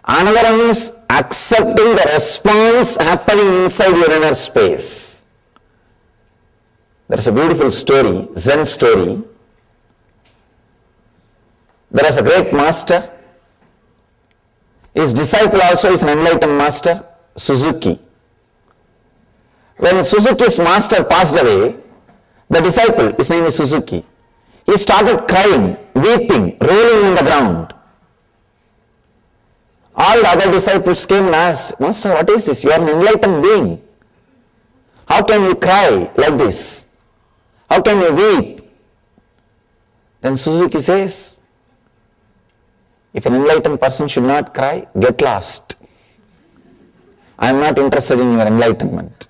[SPEAKER 3] Another one is accepting the response happening inside your inner space. There is a beautiful story, Zen story. There is a great master. His disciple also is an enlightened master, Suzuki. When Suzuki's master passed away, the disciple, his name is Suzuki, he started crying, weeping, rolling on the ground. All the other disciples came and asked, Master, what is this? You are an enlightened being. How can you cry like this? How can you weep? Then Suzuki says, if an enlightened person should not cry, get lost. I am not interested in your enlightenment.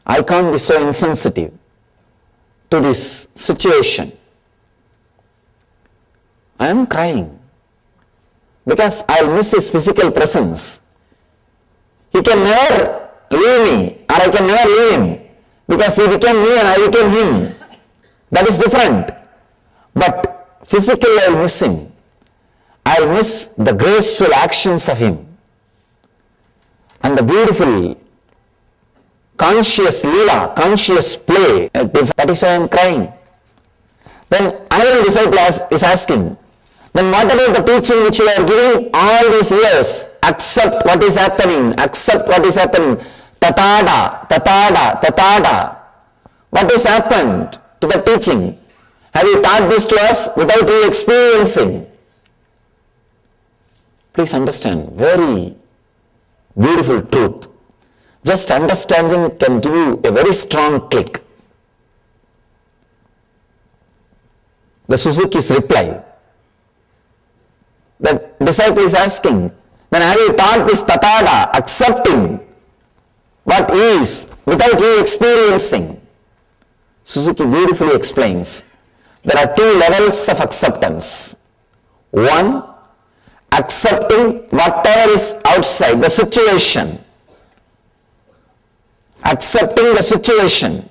[SPEAKER 3] I can't be so insensitive to this situation. I am crying because I'll miss his physical presence. He can never leave me, or I can never leave him, because he became me and I became him. That is different. But physically I'll miss him. I'll miss the graceful actions of him and the beautiful conscious Leela, conscious play. That is why I am crying. Then another disciple is asking, then what about the teaching which you are giving all these years? Accept what is happening, accept what is happening. Tatada, tatada, tatada. What has happened to the teaching? Have you taught this to us without you experiencing? Please understand, very beautiful truth. Just understanding can give you a very strong click. The Suzuki's reply. The disciple is asking, then have you taught this tatada, accepting what is without you experiencing? Suzuki beautifully explains, there are two levels of acceptance. One, accepting whatever is outside, the situation. Accepting the situation,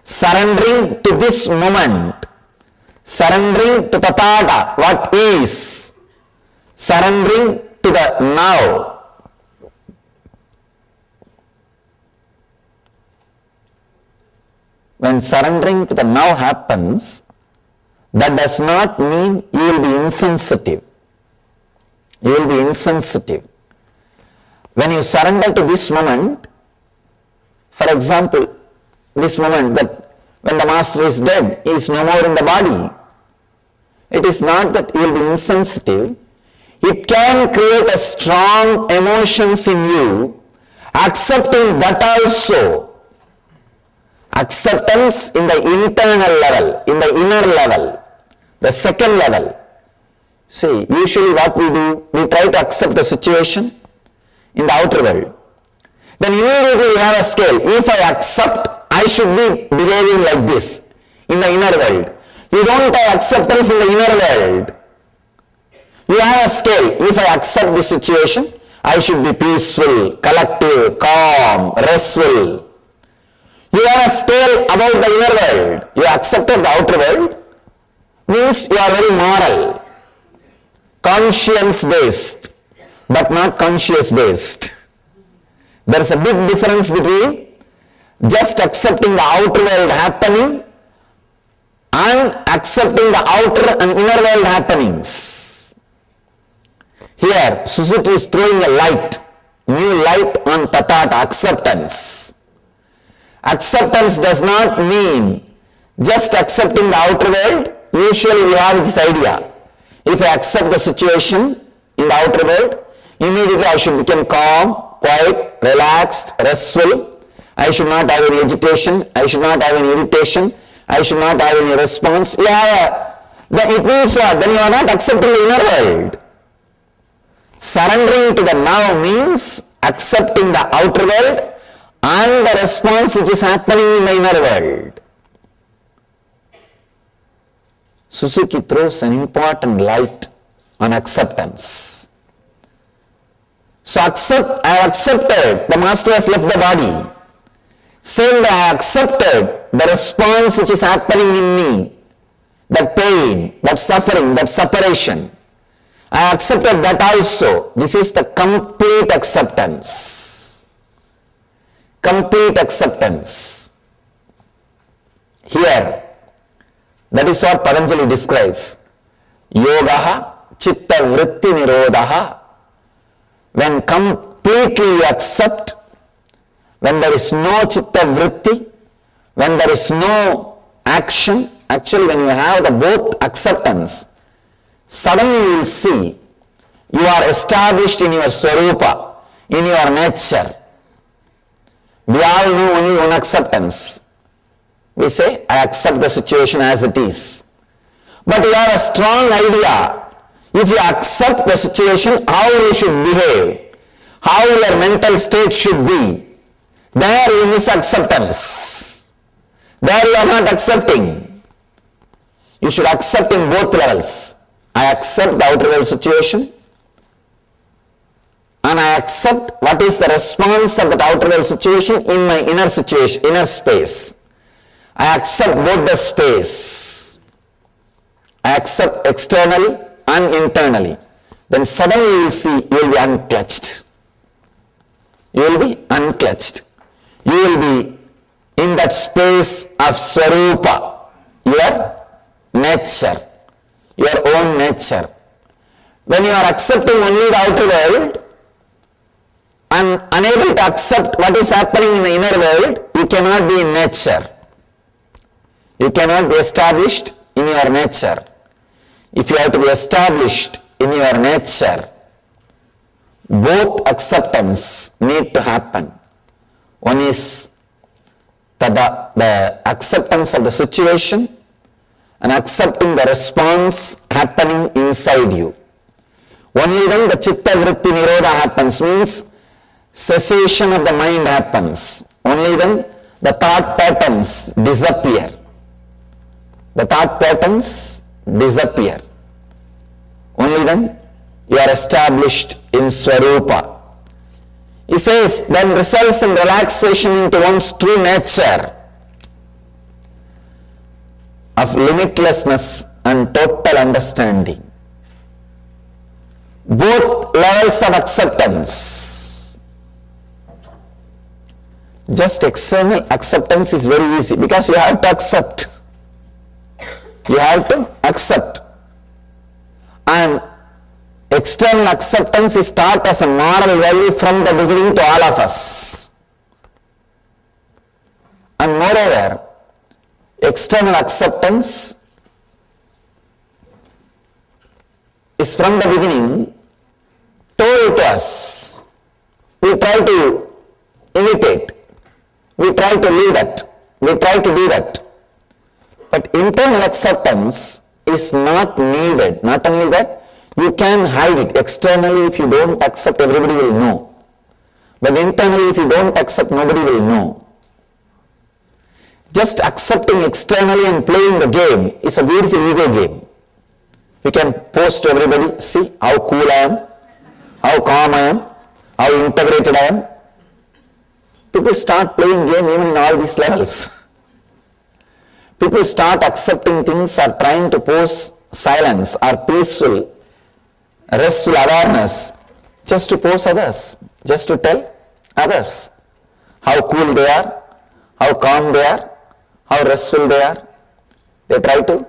[SPEAKER 3] surrendering to this moment, surrendering to tathata, what is, surrendering to the now. When surrendering to the now happens, that does not mean you will be insensitive. You will be insensitive. When you surrender to this moment, for example, this moment that when the master is dead, he is no more in the body. It is not that you will be insensitive. It can create a strong emotions in you, accepting that also. Acceptance in the internal level, in the inner level, the second level. See, usually what we do, we try to accept the situation in the outer world. Then immediately we have a scale. If I accept, I should be behaving like this in the inner world. You don't have acceptance in the inner world. You have a scale. If I accept the situation, I should be peaceful, collective, calm, restful. You have a scale about the inner world. You accepted the outer world, means you are very moral, conscience-based, but not conscious-based. There is a big difference between just accepting the outer world happening and accepting the outer and inner world happenings. Here, Suzuki is throwing a light, new light on tathata, acceptance. Acceptance does not mean just accepting the outer world. Usually we have this idea. If I accept the situation in the outer world, immediately I should become calm, quiet, relaxed, restful. I should not have any agitation. I should not have any irritation. I should not have any response. Then it means what? Then you are not accepting the inner world. Surrendering to the now means accepting the outer world and the response which is happening in the inner world. Suzuki throws an important light on acceptance. So I have accepted, the master has left the body. Saying that I accepted the response which is happening in me, that pain, that suffering, that separation. I accepted that also. This is the complete acceptance. Complete acceptance. Here, that is what Patanjali describes. Yogaha chitta vritti nirodhaha. When completely you accept, when there is no chitta vritti, when there is no action, actually when you have the both acceptance, suddenly you will see you are established in your swarupa, in your nature. We all know only one acceptance. We say, I accept the situation as it is. But you have a strong idea. If you accept the situation, how you should behave, how your mental state should be, there you miss acceptance. There you are not accepting. You should accept in both levels. I accept the outer world situation and I accept what is the response of that outer world situation in my inner situation, inner space. I accept both the space. I accept externally and internally. Then suddenly you will see you will be unclutched. You will be unclutched. You will be in that space of Swarupa, your nature, your own nature. When you are accepting only the outer world and unable to accept what is happening in the inner world, you cannot be in nature. You cannot be established in your nature. If you have to be established in your nature, both acceptance need to happen. One is the acceptance of the situation and accepting the response happening inside you. Only then the chitta vritti nirodha happens, means cessation of the mind happens. Only then the thought patterns disappear. The thought patterns disappear. Only then you are established in Swarupa. He says, then results in relaxation into one's true nature of limitlessness and total understanding. Both levels of acceptance. Just external acceptance is very easy because you have to accept. You have to accept. And external acceptance is taught as a moral value from the beginning to all of us. And moreover, external acceptance is from the beginning told to us. We try to imitate. We try to live that. We try to do that. But internal acceptance is not needed. Not only that, you can hide it. Externally, if you don't accept, everybody will know. But internally, if you don't accept, nobody will know. Just accepting externally and playing the game is a beautiful ego game. You can post to everybody, see how cool I am, how calm I am, how integrated I am. People start playing game even in all these levels. People start accepting things or trying to pose silence or peaceful, restful awareness just to pose others, just to tell others how cool they are, how calm they are, how restful they are. They try to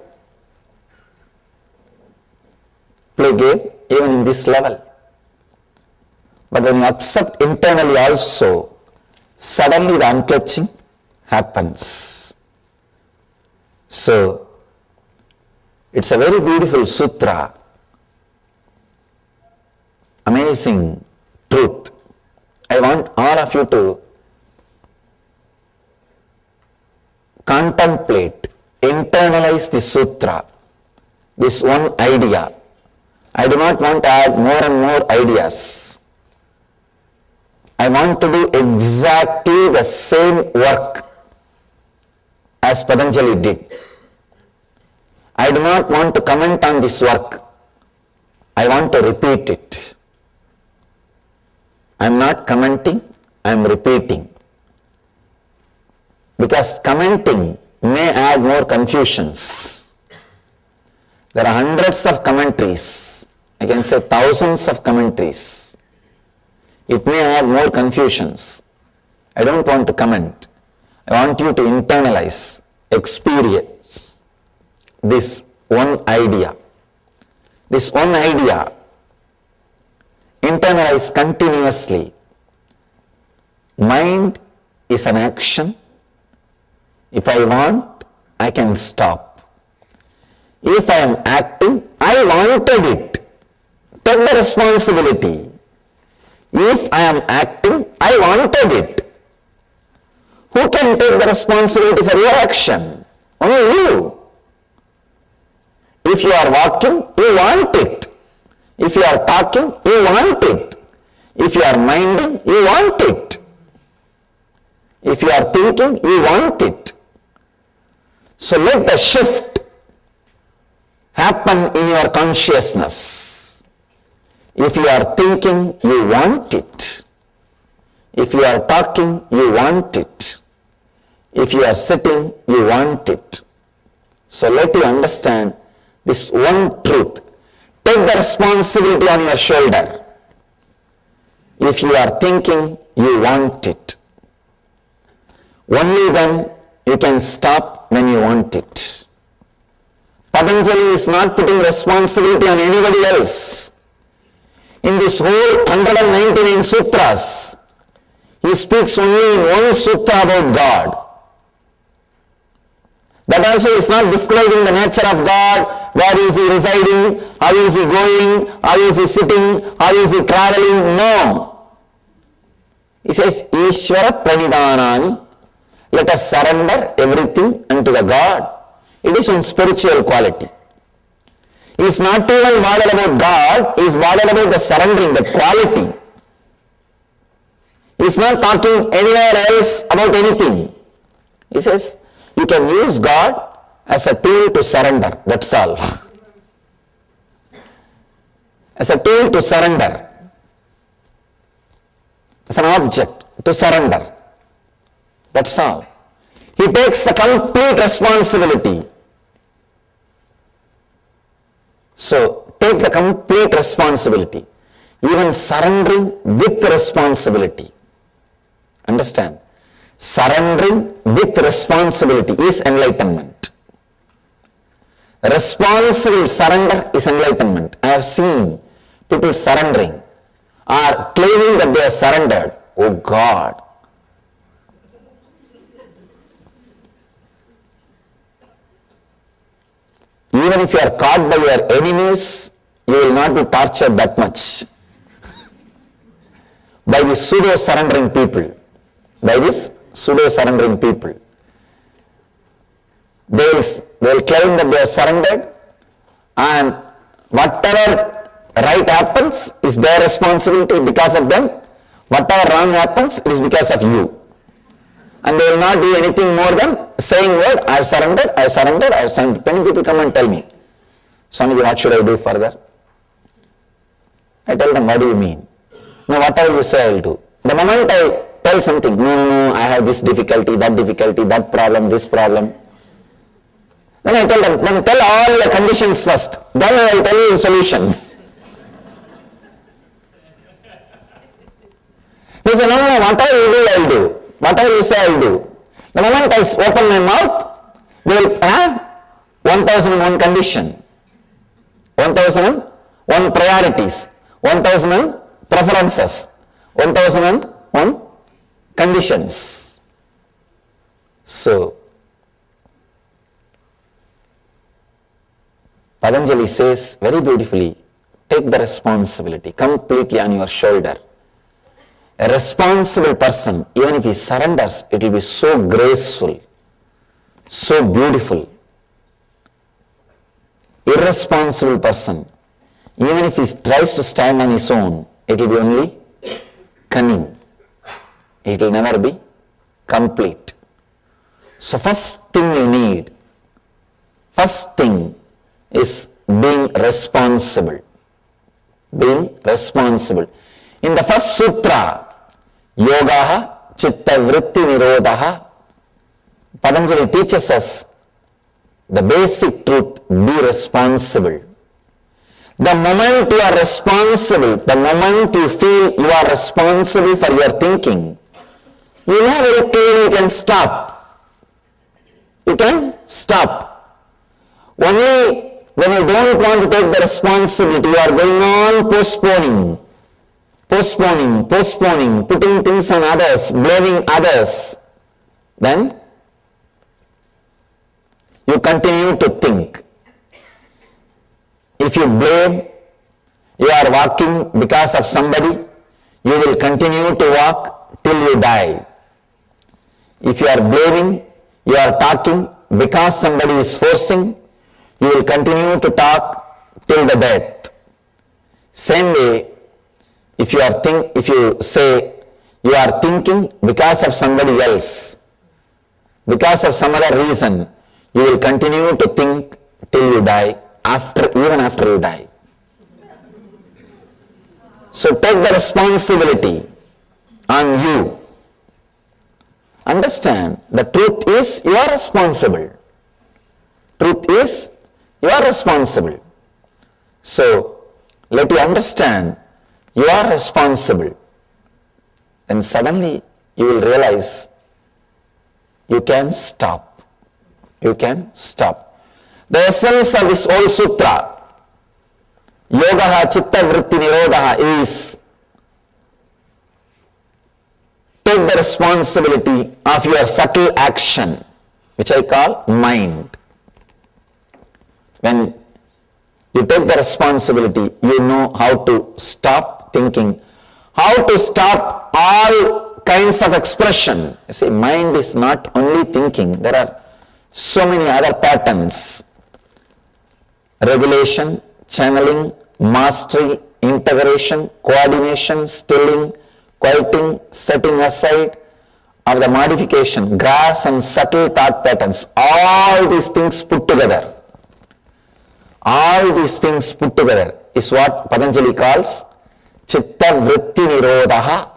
[SPEAKER 3] play game even in this level. But when you accept internally also, suddenly the unclutching happens. So, it's a very beautiful sutra, amazing truth. I want all of you to contemplate, internalize the sutra, this one idea. I do not want to add more and more ideas. I want to do exactly the same work as Patanjali did. I do not want to comment on this work. I want to repeat it. I am not commenting, I am repeating. Because commenting may add more confusions. There are hundreds of commentaries. I can say thousands of commentaries. It may add more confusions. I don't want to comment. I want you to internalize, experience this one idea. This one idea, internalize continuously. Mind is an action. If I want, I can stop. If I am acting, I wanted it. Take the responsibility. If I am acting, I wanted it. Who can take the responsibility for your action? Only you. If you are walking, you want it. If you are talking, you want it. If you are minding, you want it. If you are thinking, you want it. So let the shift happen in your consciousness. If you are thinking, you want it. If you are talking, you want it. If you are sitting, you want it. So let you understand this one truth. Take the responsibility on your shoulder. If you are thinking, you want it. Only then you can stop when you want it. Patanjali is not putting responsibility on anybody else. In this whole 199 sutras, he speaks only in one sutra about God. That also is not describing the nature of God, where is he residing, how is he going, how is he sitting, how is he traveling. No. He says, Ishvara Pranidhanani, let us surrender everything unto the God. It is one spiritual quality. He is not even bothered about God, he is bothered about the surrendering, the quality. He is not talking anywhere else about anything. He says, you can use God as a tool to surrender, that's all. As a tool to surrender. As an object to surrender. That's all. He takes the complete responsibility. So, take the complete responsibility. Even surrendering with responsibility. Understand? Surrendering with responsibility is enlightenment. Responsible surrender is enlightenment. I have seen people surrendering or claiming that they are surrendered. Oh God! Even if you are caught by your enemies, you will not be tortured that much. By the pseudo-surrendering people. By this pseudo-surrendering people. They will claim that they are surrendered, and whatever right happens is their responsibility because of them. Whatever wrong happens, it is because of you. And they will not do anything more than saying word, I have surrendered, I have surrendered, I have surrendered. Many people come and tell me, Swamiji, what should I do further? I tell them, what do you mean? No, whatever you say, I will do. The moment I tell something, no, I have this difficulty, that problem, this problem. Then I tell them, then tell all the conditions first. Then I will tell you the solution. They say, no, whatever you do, I will do. Whatever you say, I will do. The moment I open my mouth, they will have 1001 condition, 1001 priorities, 1001 preferences, 1001 conditions. So, Patanjali says very beautifully, take the responsibility completely on your shoulder. A responsible person, even if he surrenders, it will be so graceful, so beautiful. Irresponsible person, even if he tries to stand on his own, it will be only cunning. It will never be complete. So first thing you need, first thing is being responsible. Being responsible. In the first sutra, Yogaha Chitta Vritti Nirodhaha, Patanjali teaches us the basic truth, be responsible. The moment you are responsible, the moment you feel you are responsible for your thinking, you know very clearly you can stop. You can stop. Only when you don't want to take the responsibility, you are going on postponing, putting things on others, blaming others, then you continue to think. If you blame, you are walking because of somebody, you will continue to walk till you die. If you are blaming, you are talking because somebody is forcing, you will continue to talk till the death. Same way, if you say you are thinking because of somebody else, because of some other reason, you will continue to think till you die, even after you die. So take the responsibility on you. Understand, the truth is you are responsible. Truth is you are responsible. So let you understand you are responsible. Then suddenly you will realize you can stop. You can stop. The essence of this whole sutra, Yogaha Chitta Vritti Nirodhaha, is take the responsibility of your subtle action, which I call mind. When you take the responsibility, you know how to stop thinking, how to stop all kinds of expression. You see, mind is not only thinking, there are so many other patterns. Regulation, channeling, mastery, integration, coordination, stilling, quieting, setting aside of the modification, gross and subtle thought patterns, all these things put together. All these things put together is what Patanjali calls Chitta Vritti Nirodhaha,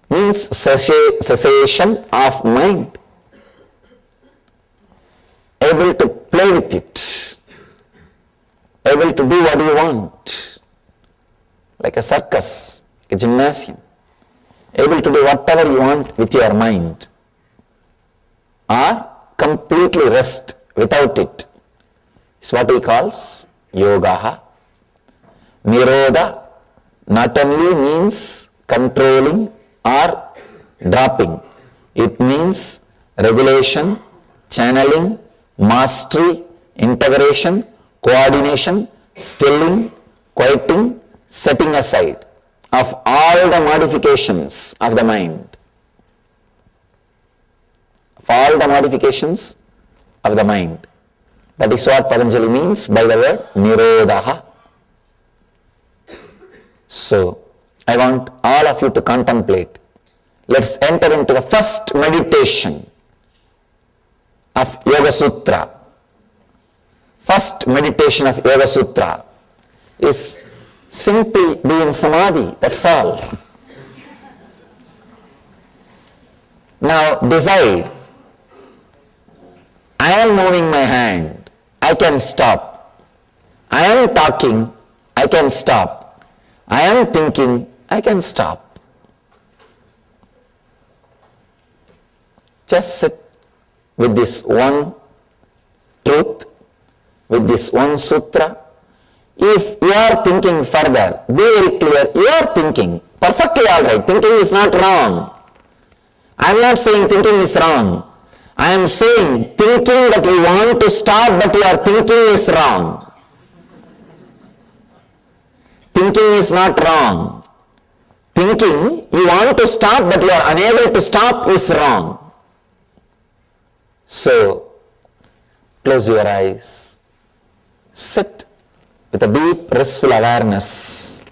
[SPEAKER 3] means cessation of mind. Able to play with it, able to do what you want, like a circus, a gymnasium, able to do whatever you want with your mind, or completely rest without it. It's what he calls Yogaha. Nirodha not only means controlling or dropping, it means regulation, channeling, mastery, integration, coordination, stilling, quieting, setting aside of all the modifications of the mind. Of all the modifications of the mind. That is what Patanjali means by the word Nirodhaha. So, I want all of you to contemplate. Let's enter into the first meditation of Yoga Sutra. First meditation of Yoga Sutra is simply be in Samadhi, that's all. Now decide, I am moving my hand, I can stop. I am talking, I can stop. I am thinking, I can stop. Just sit with this one truth, with this one sutra. If you are thinking further, be very clear, you are thinking perfectly all right. Thinking is not wrong. I am not saying thinking is wrong. I am saying thinking that you want to stop but you are thinking is wrong. Thinking is not wrong. Thinking you want to stop but you are unable to stop is wrong. So, close your eyes. Sit with a deep, restful awareness.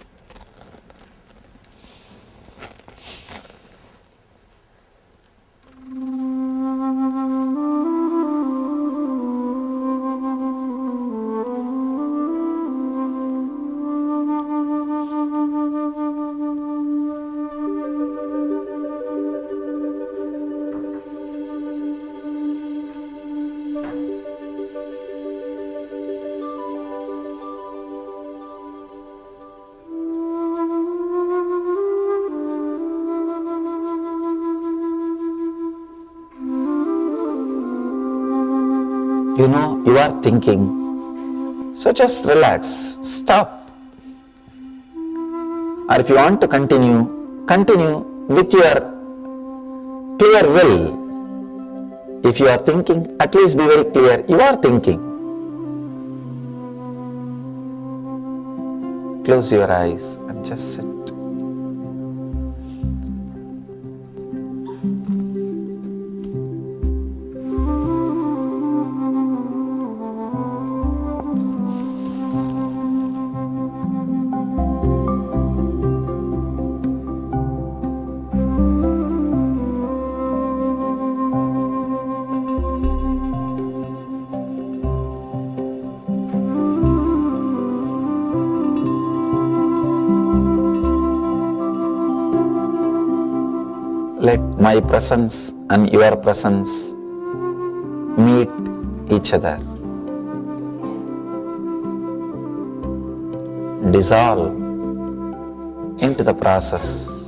[SPEAKER 3] you know you are thinking. So just relax, stop. Or if you want to continue with your clear will. If you are thinking, at least be very clear, you are thinking. Close your eyes and just sit. Let my presence and your presence meet each other. Dissolve into the process.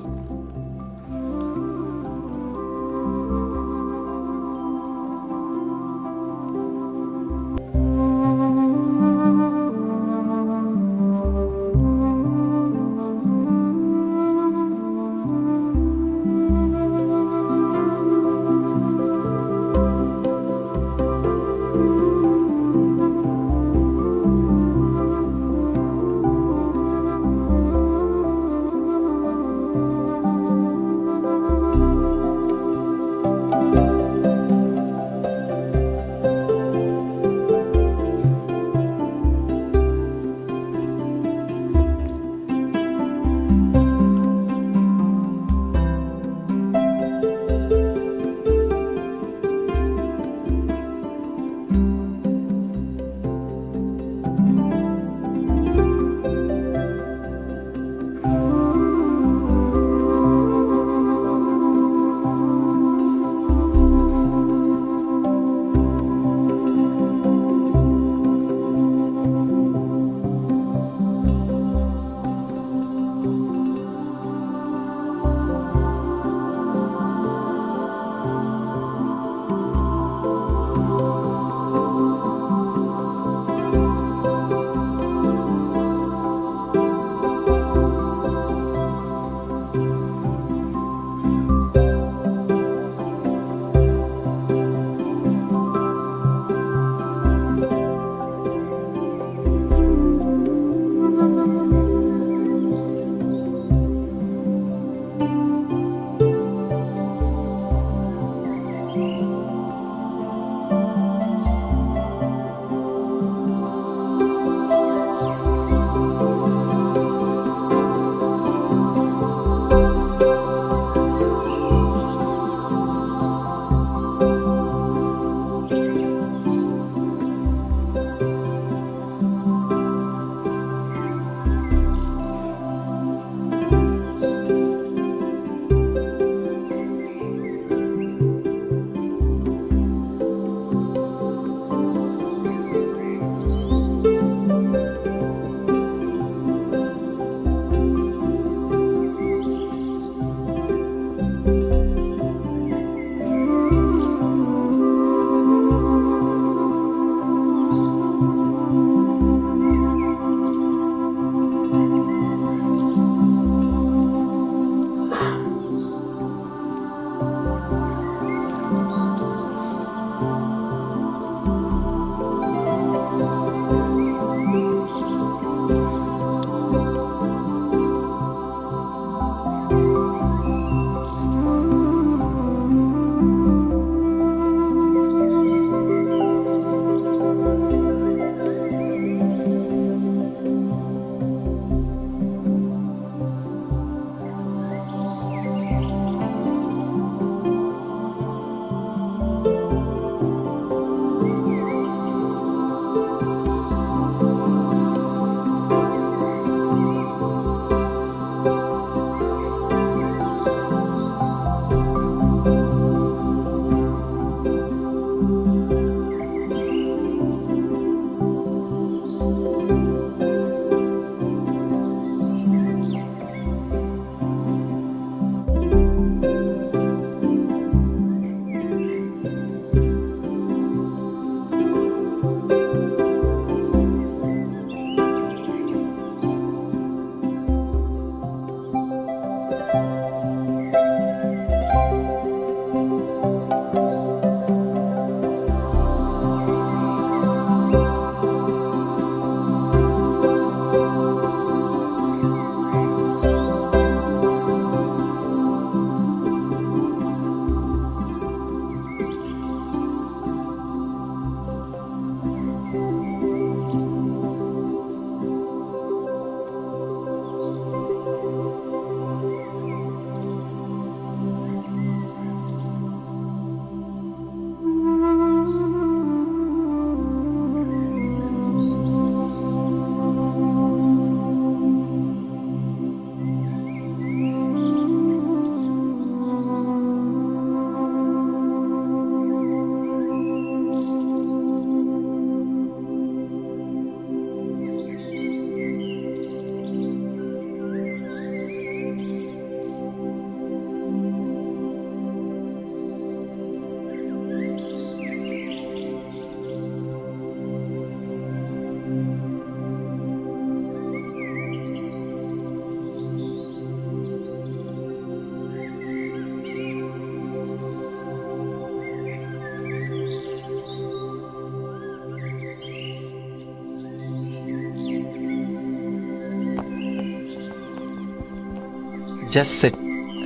[SPEAKER 2] Just sit,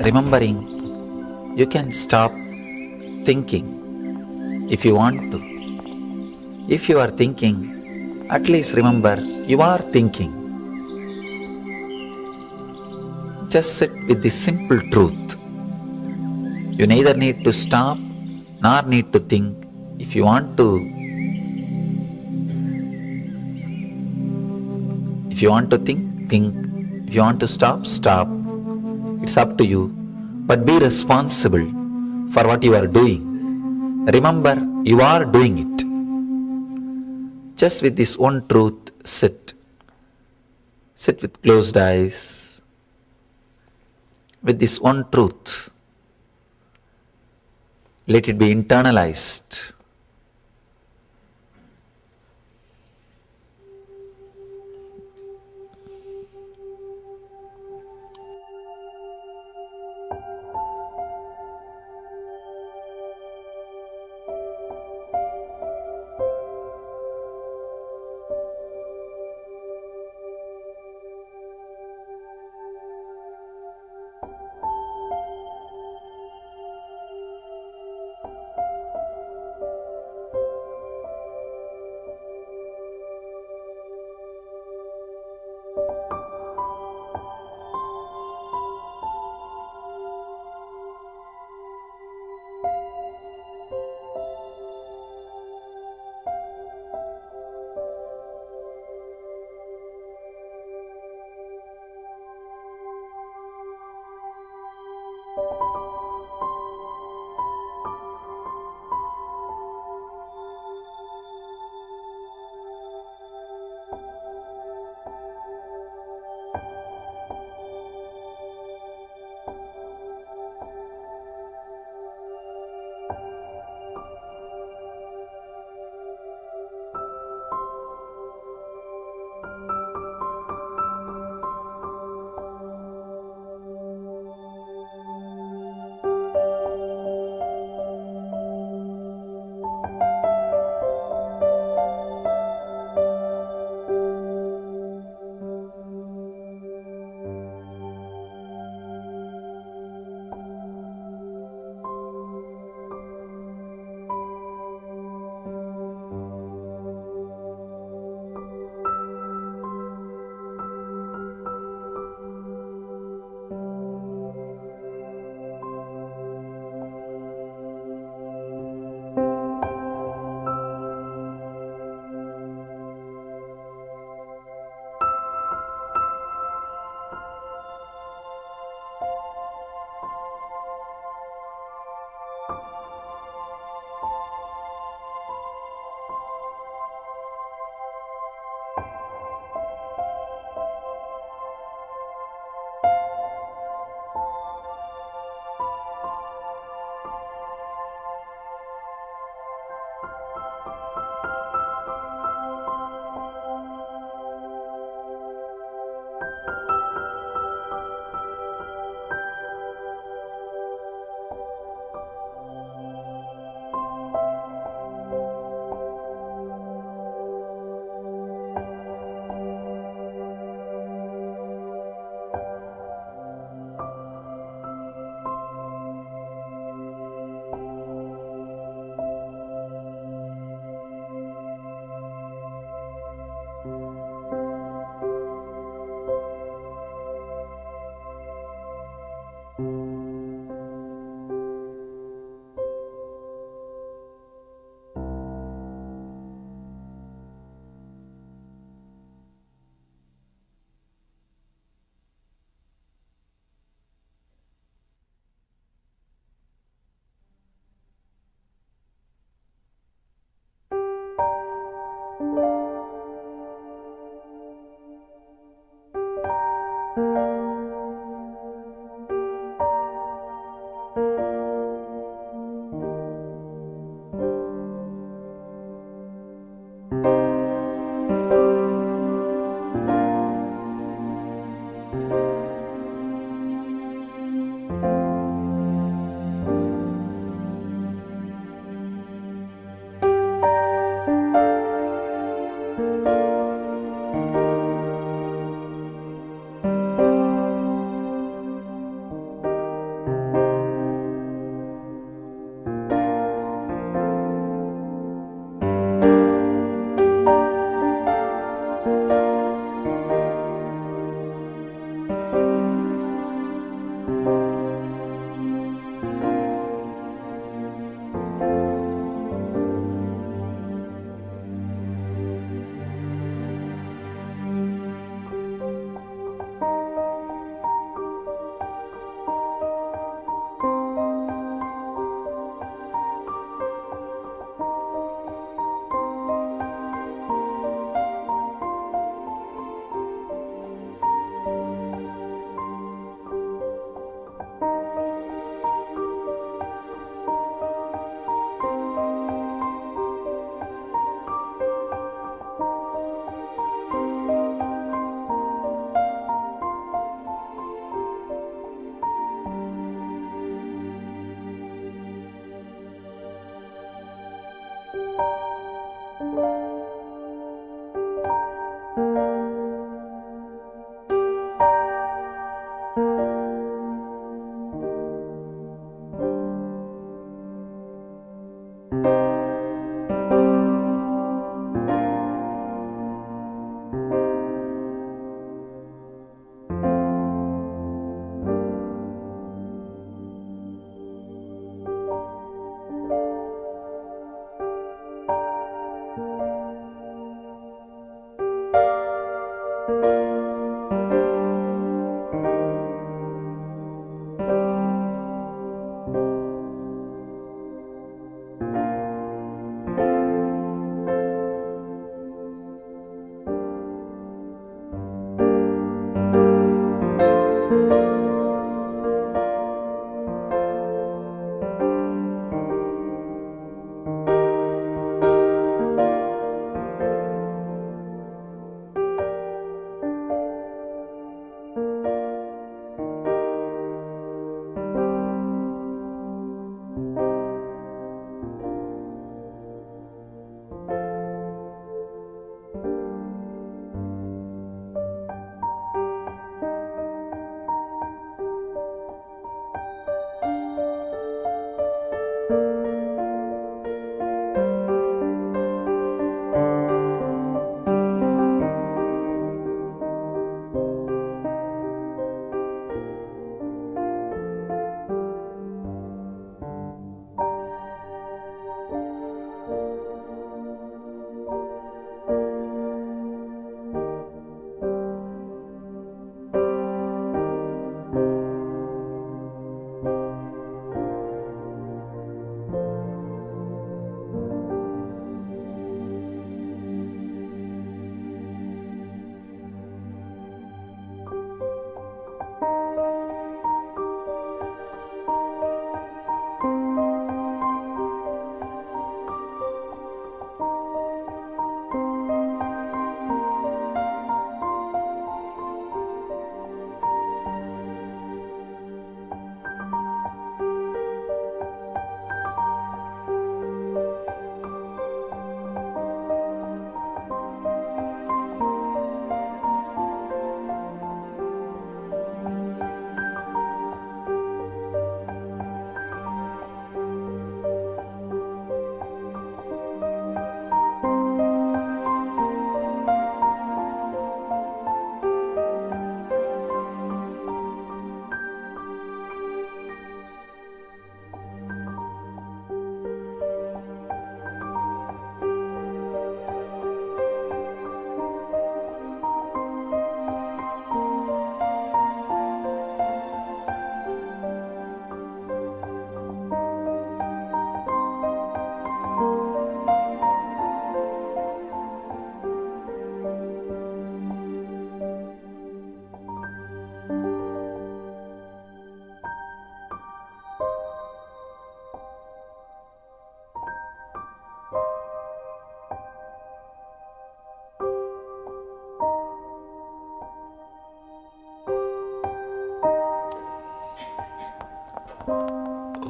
[SPEAKER 2] remembering. You can stop thinking if you want to. If you are thinking, at least remember you are thinking. Just sit with this simple truth. You neither need to stop nor need to think. If you want to think, think. If you want to stop, stop. It's up to you. But be responsible for what you are doing. Remember, you are doing it. Just with this one truth, sit. Sit with closed eyes. With this one truth. Let it be internalized.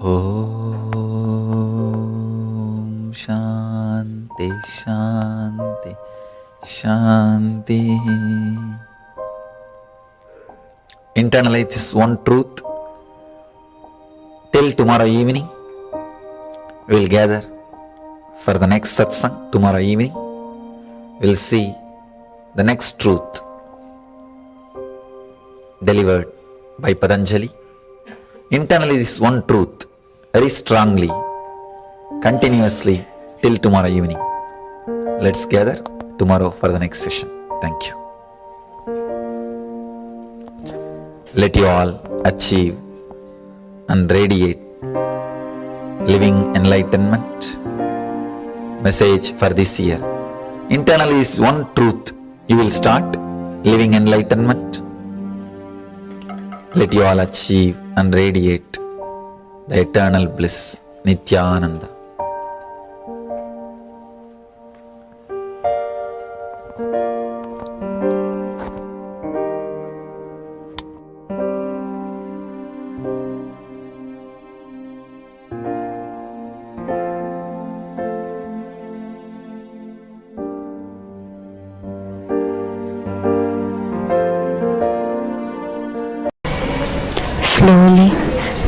[SPEAKER 2] Om Shanti Shanti Shanti. Internalize this one truth. Till tomorrow evening, we will gather for the next satsang. Tomorrow evening, we will see the next truth delivered by Patanjali. Internally, this one truth very strongly, continuously till tomorrow evening. Let's gather tomorrow for the next session. Thank you. Let you all achieve and radiate living enlightenment. Message for this year. Internally is one truth. You will start living enlightenment. Let you all achieve and radiate the eternal bliss, Nithyananda.
[SPEAKER 4] Slowly,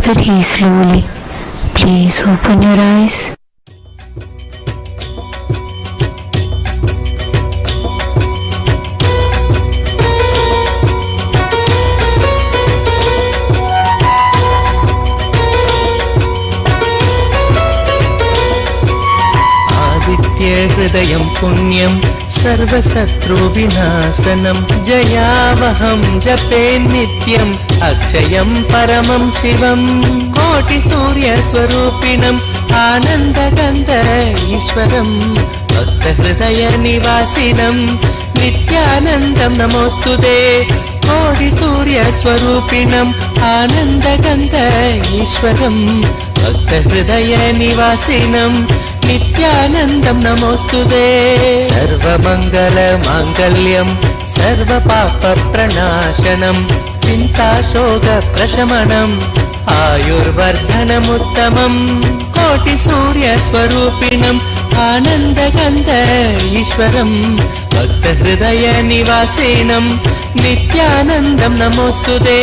[SPEAKER 4] very slowly, please open your eyes.
[SPEAKER 5] हृदयं पुण्यं सर्वशत्रुविनाशनं जयावहं जपे नित्यम् अक्षयं परमं शिवं कोटिसूर्यस्वरूपिणम् आनन्दगन्ध ईश्वरं भक्तहृदयनिवासिनं नित्यानन्दं नमोऽस्तुते कोटिसूर्यस्वरूपिणम् आनन्दगन्ध ईश्वरं भक्तहृदयनिवासिनं नित्यानन्दं नमोऽस्तुते सर्वमङ्गलमाङ्गल्यं सर्वपापप्रणाशनं चिन्ताशोकप्रशमनम् आयुर्वर्धनमुत्तमम् कोटिसूर्यस्वरूपिणम् आनन्दगन्ध ईश्वरं भक्तहृदयनिवासिनं नित्यानन्दं नमोऽस्तुते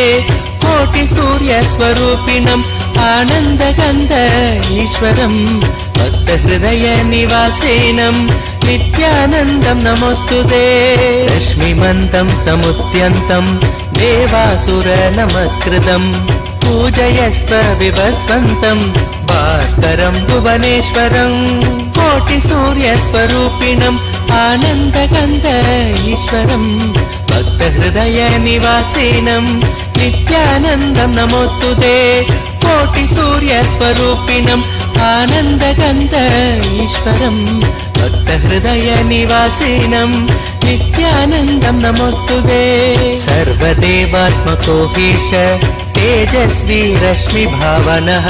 [SPEAKER 5] कोटिसूर्यस्वरूपिणम् आनन्दगन्ध ईश्वरं भक्तहृदयनिवासिनं नित्यानन्दं नमोऽस्तुते रश्मिमन्तं समुद्यन्तं देवासुरनमस्कृतं पूजयस्व विवस्वन्तं भास्करं भुवनेश्वरं कोटिसूर्यस्वरूपिणम् आनन्दगन्ध ईश्वरं भक्तहृदयनिवासिनं नित्यानन्दं नमोऽस्तुते कोटिसूर्यस्वरूपिणम् आनन्दगन्ध ईश्वरं भक्तहृदयनिवासिनं नित्यानन्दं नमोऽस्तुते सर्वदेवात्मको ईश तेजस्वी रश्मिभावनः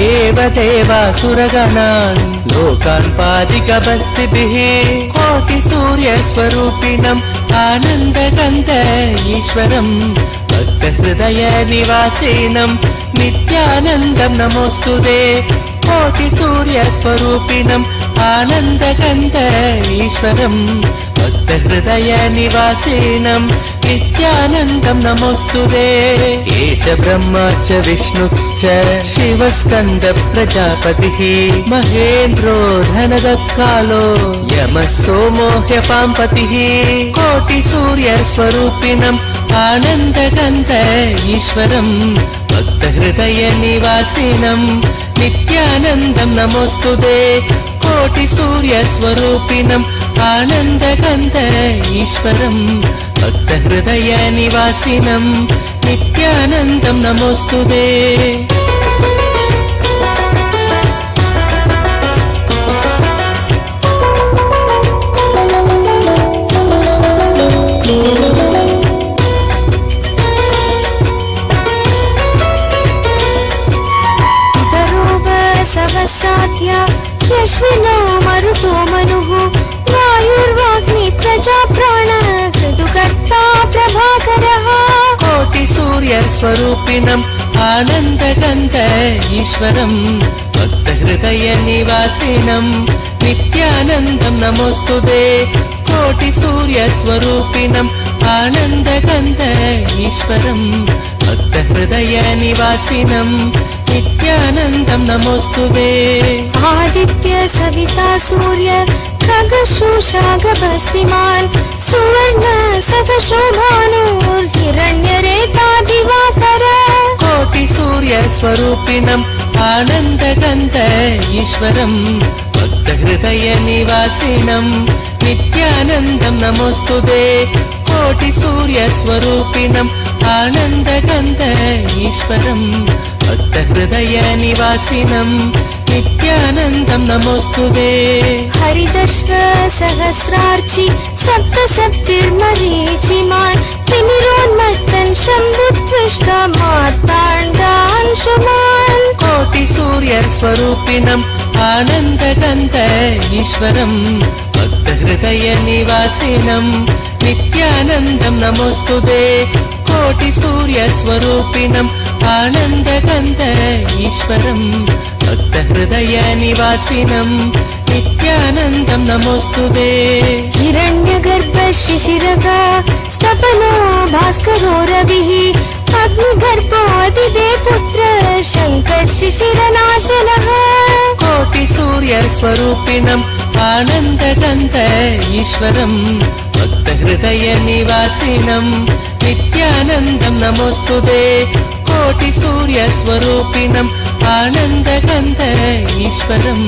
[SPEAKER 5] एव देवासुरगणान् लोकान् पादिकबस्तिभिः कोटिसूर्यस्वरूपिणम् आनन्दगन्ध ईश्वरं भक्तहृदयनिवासिनं नित्यानन्दं नमोऽस्तुते कोटिसूर्यस्वरूपिणम् आनन्दगन्ध ईश्वरं भक्तहृदयनिवासिनं नित्यानन्दं नमोऽस्तुते एष ब्रह्मा च विष्णुश्च शिवस्कन्द प्रजापतिः महेन्द्रो धनदत्कालो यमः सोमो ह्यपाम्पतिः कोटिसूर्यस्वरूपिणम् आनन्दगन्ध ईश्वरं भक्तहृदयनिवासिनं नित्यानन्दं नमोऽस्तुते कोटिसूर्यस्वरूपिणम् आनन्दगन्ध ईश्वरं भक्तहृदयनिवासिनं नित्यानन्दं नमोऽस्तुते
[SPEAKER 4] सवसाध्या यश्विनो मरुतो मनुः वायुर्वाग्नि प्रजा प्राण ऋतुकर्ता प्रभाकरः
[SPEAKER 5] कोटिसूर्यस्वरूपिणम् आनन्दगन्त ईश्वरम् भक्तहृदयनिवासिनम् नित्यानन्दं नमोऽस्तुते कोटिसूर्यस्वरूपिणम् आनन्दगन्त ईश्वरम् भक्तहृदयनिवासिनम् नित्यानन्दं नमोऽस्तुते
[SPEAKER 4] आदित्य सविता सूर्य खगशोषागभस्तिमान् सुवर्ण सखशोभानुर्हिरण्यरेता दिवाकर
[SPEAKER 5] कोटिसूर्यस्वरूपिणम् आनन्दगन्त ईश्वरम् भक्तहृदयनिवासिनम् नित्यानन्दं नमोऽस्तुते कोटिसूर्यस्वरूपिणम् आनन्दगन्त ईश्वरम् भक्तहृदयनिवासिनम् नित्यानन्दं नमोऽस्तुते
[SPEAKER 4] हरिदर्श सहस्रार्चि सप्तसप्तिर्मरीचिमान् तिमिरोन्मत्तन् शम्भुत्विष्ट मार्ताण्डांशुमान्
[SPEAKER 5] कोटिसूर्यस्वरूपिणम् आनन्दगन्त ईश्वरम् भक्तहृदयनिवासिनम् नित्यानन्दं नमोऽस्तुते कोटिसूर्यस्वरूपिणम् आनन्दगन्त ईश्वरम् भक्तहृदयनिवासिनम् नित्यानन्दं नमोऽस्तुते
[SPEAKER 4] हिरण्यगर्भ शिशिरः स्तपनो भास्करो रविः अग्निगर्भोऽदिते पुत्र शङ्कर शिशिरनाशनः
[SPEAKER 5] कोटिसूर्यस्वरूपिणम् आनन्दगन्त ईश्वरम् भक्तहृदयनिवासिनम् नित्यानन्दं नमोऽस्तुते कोटिसूर्यस्वरूपिणम् आनन्दगन्त ईश्वरम्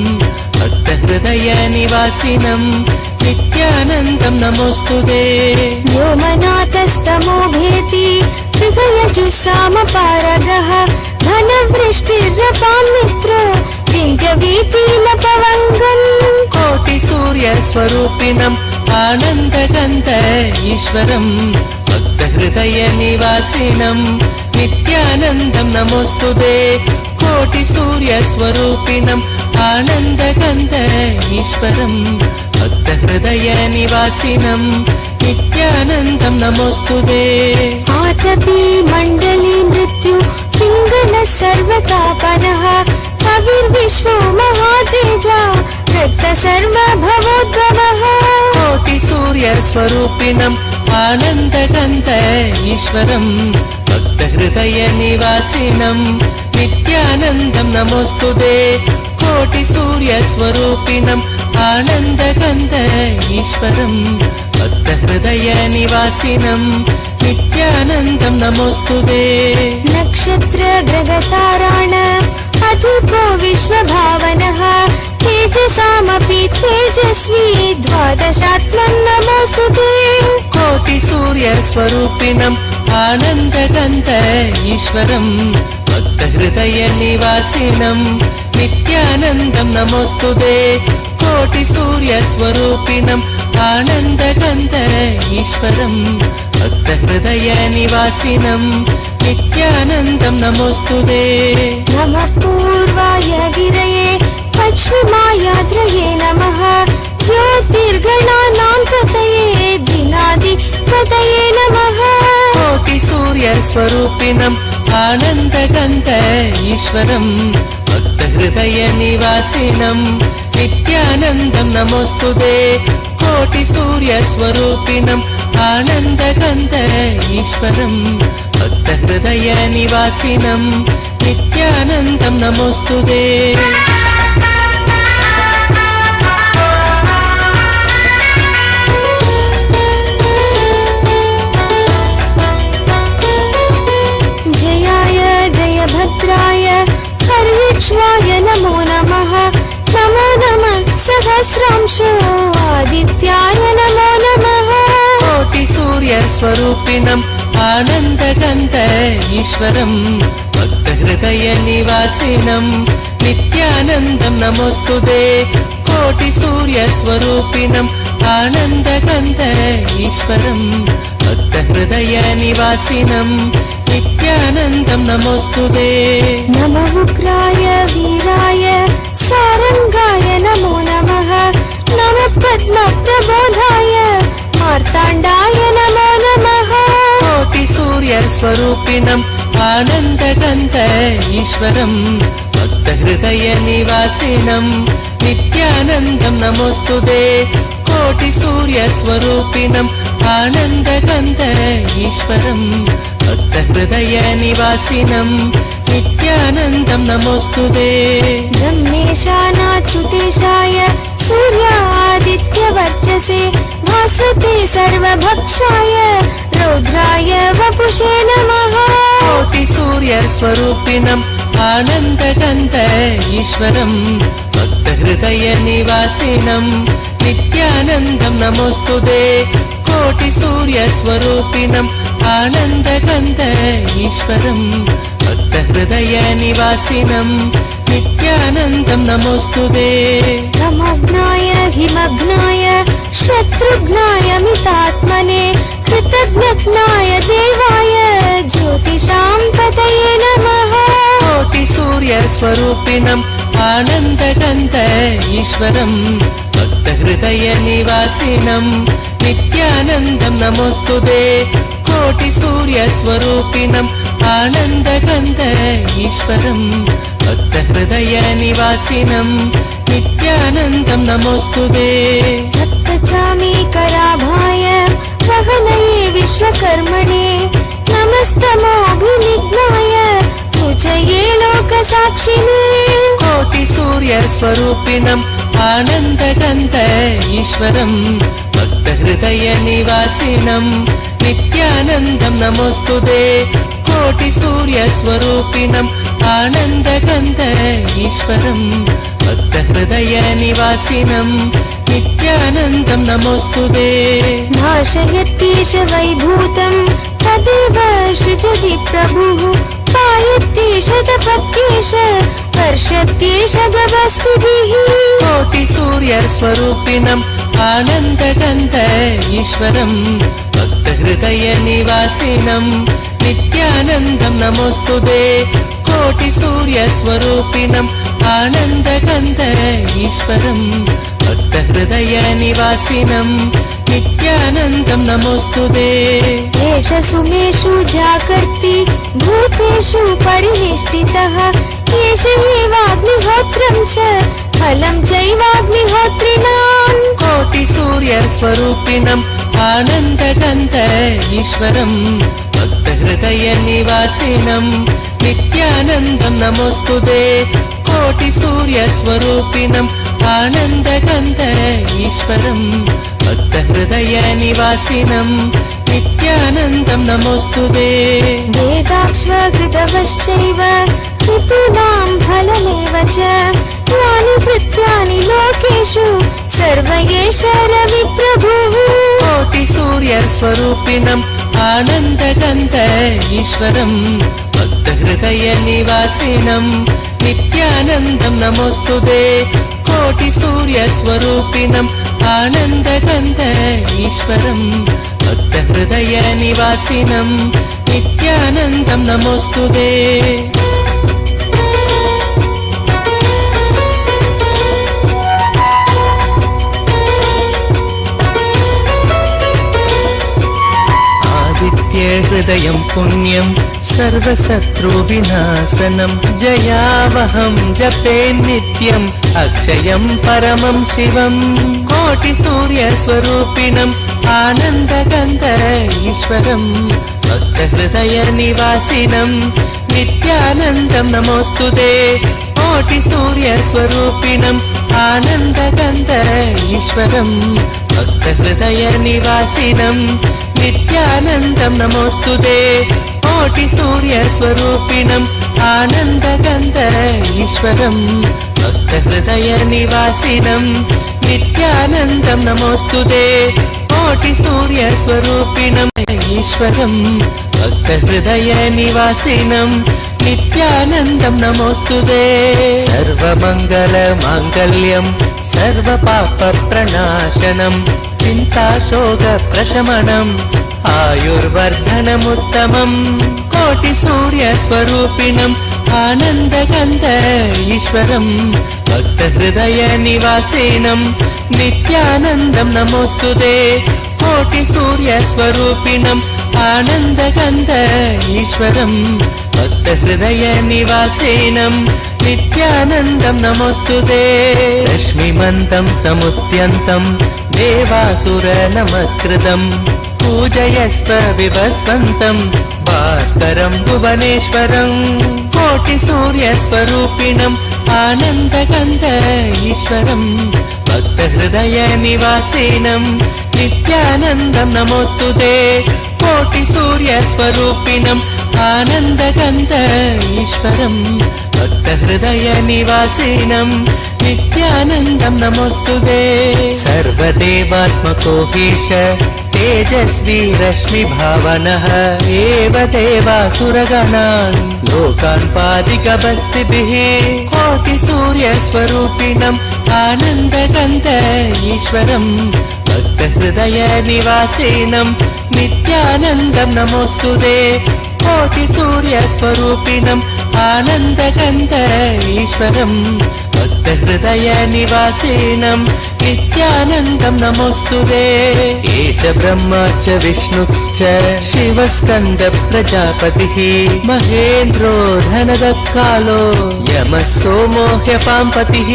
[SPEAKER 5] भक्तहृदयनिवासिनम् नित्यानन्दं नमोऽस्तुते
[SPEAKER 4] व्योमनाथस्तमो भेति हृदयजुस्सामपारगः धनवृष्टिरपां मित्रो विङ्गवीतीनपवङ्गम्
[SPEAKER 5] कोटिसूर्यस्वरूपिणम् आनन्दगन्त ईश्वरम् भक्तहृदयनिवासिनम् नित्यानन्दं नमोऽस्तुते कोटिसूर्यस्वरूपिणम् आनन्दगन्त ईश्वरम् भक्तहृदयनिवासिनम् नित्यानन्दं नमोऽस्तुते
[SPEAKER 4] आतपी मण्डली मृत्यु पिङ्गल सर्वतापनः कविर्विश्वो महातेजा रक्त सर्वभवोद्भवः
[SPEAKER 5] कोटिसूर्यस्वरूपिणम् आनन्दगन्त ईश्वरम् भक्तहृदयनिवासिनम् नित्यानन्दं नमोऽस्तुते कोटिसूर्यस्वरूपिणम् आनन्दगन्त ईश्वरम् भक्तहृदयनिवासिनम् नित्यानन्दं नमोऽस्तुते
[SPEAKER 4] नक्षत्रग्रहताराण अधूपो विश्वभावनः तेजसामपि तेजस्वी द्वादशात्मन् नमोऽस्तुते
[SPEAKER 5] कोटिसूर्यस्वरूपिणम् आनन्दगन्त ईश्वरम् भक्तहृदयनिवासिनम् नित्यानन्दं नमोऽस्तुते कोटिसूर्यस्वरूपिणम् आनन्दगन्त ईश्वरम् भक्तहृदयनिवासिनम् नित्यानन्दं नमोऽस्तुते
[SPEAKER 4] नमः पूर्वाय गिरये पश्चिमायाद्रये नमः ज्योतिर्गणानां पतये दिनादिपतये नमः
[SPEAKER 5] कोटिसूर्यस्वरूपिणम् आनन्दगन्त ईश्वरम् भक्तहृदयनिवासिनम् नित्यानन्दं नमोऽस्तुते कोटिसूर्यस्वरूपिणम् आनन्दगन्त ईश्वरम् भक्तहृदयनिवासिनम् नित्यानन्दं नमोऽस्तुते
[SPEAKER 4] जयाय जयभद्राय हर्विक्ष्वाय नमो नमः नमो नमः सहस्रांशो आदित्याय नमो नमः
[SPEAKER 5] कोटिसूर्यस्वरूपिणम् आनन्दगन्त ईश्वरम् भक्तहृदयनिवासिनम् नित्यानन्दं नमोऽस्तुते कोटिसूर्यस्वरूपिणम् आनन्दगन्त ईश्वरम् भक्तहृदयनिवासिनम् नित्यानन्दं नमोऽस्तुते
[SPEAKER 4] नमः उग्राय वीराय सारङ्गाय नमो नमः नमः पद्मप्रबोधाय मार्ताण्डाय नमो नमः
[SPEAKER 5] कोटिसूर्यस्वरूपिणम् सूर्यस्वरूपिणम् आनन्दगन्ध ईश्वरम् भक्तहृदयनिवासिनम् नित्यानन्दम् नमोऽस्तुते कोटिसूर्यस्वरूपिणम् आनन्दगन्ध ईश्वरम् भक्तहृदयनिवासिनम् नित्यानन्दम् नमोऽस्तुते
[SPEAKER 4] ब्रह्मेशानाच्युतेशाय सूर्यादित्यवर्चसे भास्वते सर्वभक्षाय रौद्राय वपुषे नमः
[SPEAKER 5] कोटिसूर्यस्वरूपिणम् आनन्दगन्ध ईश्वरम् भक्तहृदयनिवासिनम् नित्यानन्दम् नमोऽस्तुते कोटिसूर्यस्वरूपिणम् आनन्दगन्ध ईश्वरम् भक्तहृदयनिवासिनम् नित्यानन्दम् नमोऽस्तुते
[SPEAKER 4] तमग्नाय हिमग्नाय शत्रुघ्नाय मितात्मने कृतज्ञज्ञाय देवाय ज्योतिषां पतये नमः
[SPEAKER 5] कोटिसूर्यस्वरूपिणम् आनन्दगन्ध ईश्वरम् भक्तहृदयनिवासिनम् नित्यानन्दम् नमोऽस्तुते कोटिसूर्यस्वरूपिणम् आनन्दगन्ध ईश्वरम् भक्तहृदयनिवासिनम् नित्यानन्दम् नमोऽस्तुते
[SPEAKER 4] रक्तचामीकराभाय वहनये विश्वकर्मणे नमस्तमोऽभिनिघ्नाय पूजये लोकसाक्षिणे
[SPEAKER 5] कोटिसूर्यस्वरूपिणम् आनन्दगन्ध ईश्वरम् भक्तहृदयनिवासिनम् नित्यानन्दम् नमोऽस्तुते कोटिसूर्यस्वरूपिणम् आनन्दगन्ध ईश्वरम् भक्तहृदयनिवासिनम् नित्यानन्दम् नमोऽस्तुते
[SPEAKER 4] भाषयत्येष वैभूतम् तदेव सृजति प्रभुः पायत्येष तपत्येष वर्षत्येष गवस्तिभिः
[SPEAKER 5] कोटिसूर्यस्वरूपिणम् आनन्दगन्ध ईश्वरम् भक्तहृदयनिवासिनम् नित्यानन्दम् नमोऽस्तुते कोटिसूर्यस्वरूपिणम् आनन्दगन्ध ईश्वरम् भक्तहृदयनिवासिनम् नित्यानन्दम् नमोऽस्तुते
[SPEAKER 4] एष सुमेषु जागर्ति भूतेषु परिनिष्ठितः एष एवाग्निहोत्रम् च फलम् चैवाग्निहोत्रिणाम्
[SPEAKER 5] कोटिसूर्यस्वरूपिणम् आनन्दगन्ध ईश्वरम् भक्तहृदयनिवासिनम् नित्यानन्दम् नमोऽस्तुते कोटिसूर्यस्वरूपिणम् आनन्दगन्ध ईश्वरम् भक्तहृदयनिवासिनम् नित्यानन्दम् नमोऽस्तुते
[SPEAKER 4] वेदाक्ष्वकृतवश्चैव ऋतूनां फलमेव च यानि कृत्यानि लोकेषु सर्व एष रविप्रभुः
[SPEAKER 5] कोटिसूर्यस्वरूपिणम् आनन्दगन्ध ईश्वरम् भक्तहृदयनिवासिनम् नित्यानन्दम् नमोऽस्तुते कोटिसूर्यस्वरूपिणम् आनन्दगन्ध ईश्वरम् भक्तहृदयनिवासिनम् नित्यानन्दम् नमोऽस्तुते हृदयं पुण्यं सर्वशत्रुविनाशनं जयावहं जपे नित्यम् अक्षयं परमं शिवम् कोटिसूर्यस्वरूपिणम् आनन्दगन्ध ईश्वरम् भक्तहृदयनिवासिनम् नित्यानन्दं नमोऽस्तुते कोटिसूर्यस्वरूपिणम् आनन्दगन्ध ईश्वरम् भक्तहृदयनिवासिनम् नित्यानन्दं नमोऽस्तुते कोटिसूर्यस्वरूपिणम् आनन्दगन्ध ईश्वरम् भक्तहृदयनिवासिनम् नित्यानन्दं नमोऽस्तुते कोटिसूर्यस्वरूपिणम् ईश्वरम् भक्तहृदयनिवासिनम् नित्यानन्दं नमोऽस्तुते सर्वमङ्गलमाङ्गल्यम् सर्वपापप्रणाशनम् चिन्ताशोकप्रशमनम् आयुर्वर्धनमुत्तमम् कोटिसूर्यस्वरूपिणम् आनन्दगन्ध ईश्वरम् भक्तहृदयनिवासिनम् नित्यानन्दं नमोऽस्तुते कोटिसूर्यस्वरूपिणम् आनन्दगन्ध ईश्वरम् भक्तहृदयनिवासिनम् नित्यानन्दम् नमोऽस्तुते रश्मिमन्तम् समुद्यन्तम् देवासुरनमस्कृतम् पूजयस्व विभस्वन्तम् भास्करम् भुवनेश्वरम् कोटिसूर्यस्वरूपिणम् आनन्दगन्ध ईश्वरम् भक्तहृदयनिवासिनम् नित्यानन्दम् नमोऽस्तुते कोटिसूर्यस्वरूपिणम् आनन्दगन्ध ईश्वरम् भक्तहृदयनिवासिनम् नित्यानन्दम् नमोऽस्तुते सर्वदेवात्मको हीश तेजस्वी रश्मिभावनः एव देवासुरगणान् लोकान् पादिकबस्तिभिः कोटिसूर्यस्वरूपिणम् आनन्दगन्ध ईश्वरम् भक्तहृदयनिवासिनम् नित्यानन्दम् नमोऽस्तुते कोटिसूर्यस्वरूपिणम् आनन्दगन्ध ईश्वरम् भक्तहृदयनिवासिनम् नित्यानन्दम् नमोऽस्तुते एष ब्रह्मा च विष्णुश्च शिवस्कन्द प्रजापतिः महेन्द्रो धनदत्कालो यमः सोमो ह्यपाम्पतिः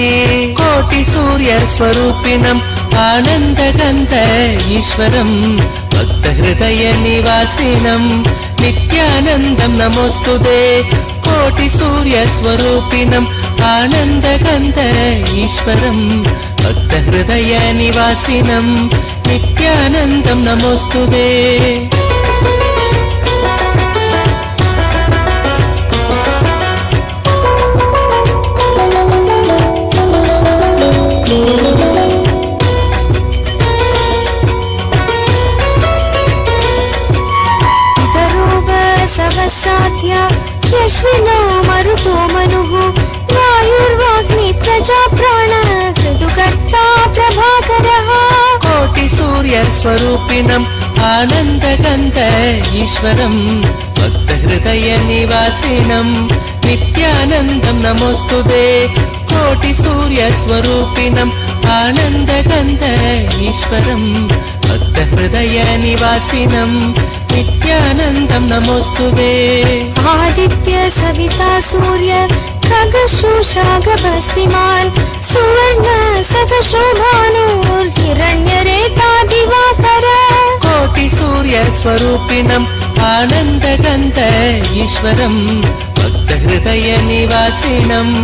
[SPEAKER 5] कोटिसूर्यस्वरूपिणम् आनन्दगन्ध ईश्वरम् भक्तहृदयनिवासिनम् नित्यानन्दम् नमोऽस्तुते कोटिसूर्यस्वरूपिणम् आनन्दगन्ध ईश्वरम् भक्तहृदयनिवासिनम् नित्यानन्दम् नमोऽस्तुते
[SPEAKER 6] सवसाध्या यश्विनो मरुतो मनुः वायुर्वाग्नि प्रजा प्राण ऋतुकर्ता प्रभाकरः
[SPEAKER 5] कोटिसूर्यस्वरूपिणम् आनन्दगन्ध ईश्वरम् भक्तहृदयनिवासिनम् नित्यानन्दम् नमोऽस्तुते कोटिसूर्यस्वरूपिणम् आनन्दगन्ध ईश्वरम् भक्तहृदयनिवासिनम् नित्यानन्दम् नमोऽस्तुते
[SPEAKER 6] आदित्य सविता सूर्य खगशोषा गभस्तिमान् सुवर्ण सदशोभानुर्हिरण्यरेता दिवाकर
[SPEAKER 5] कोटिसूर्यस्वरूपिणम् आनन्दगन्ध ईश्वरम् भक्तहृदयनिवासिनम्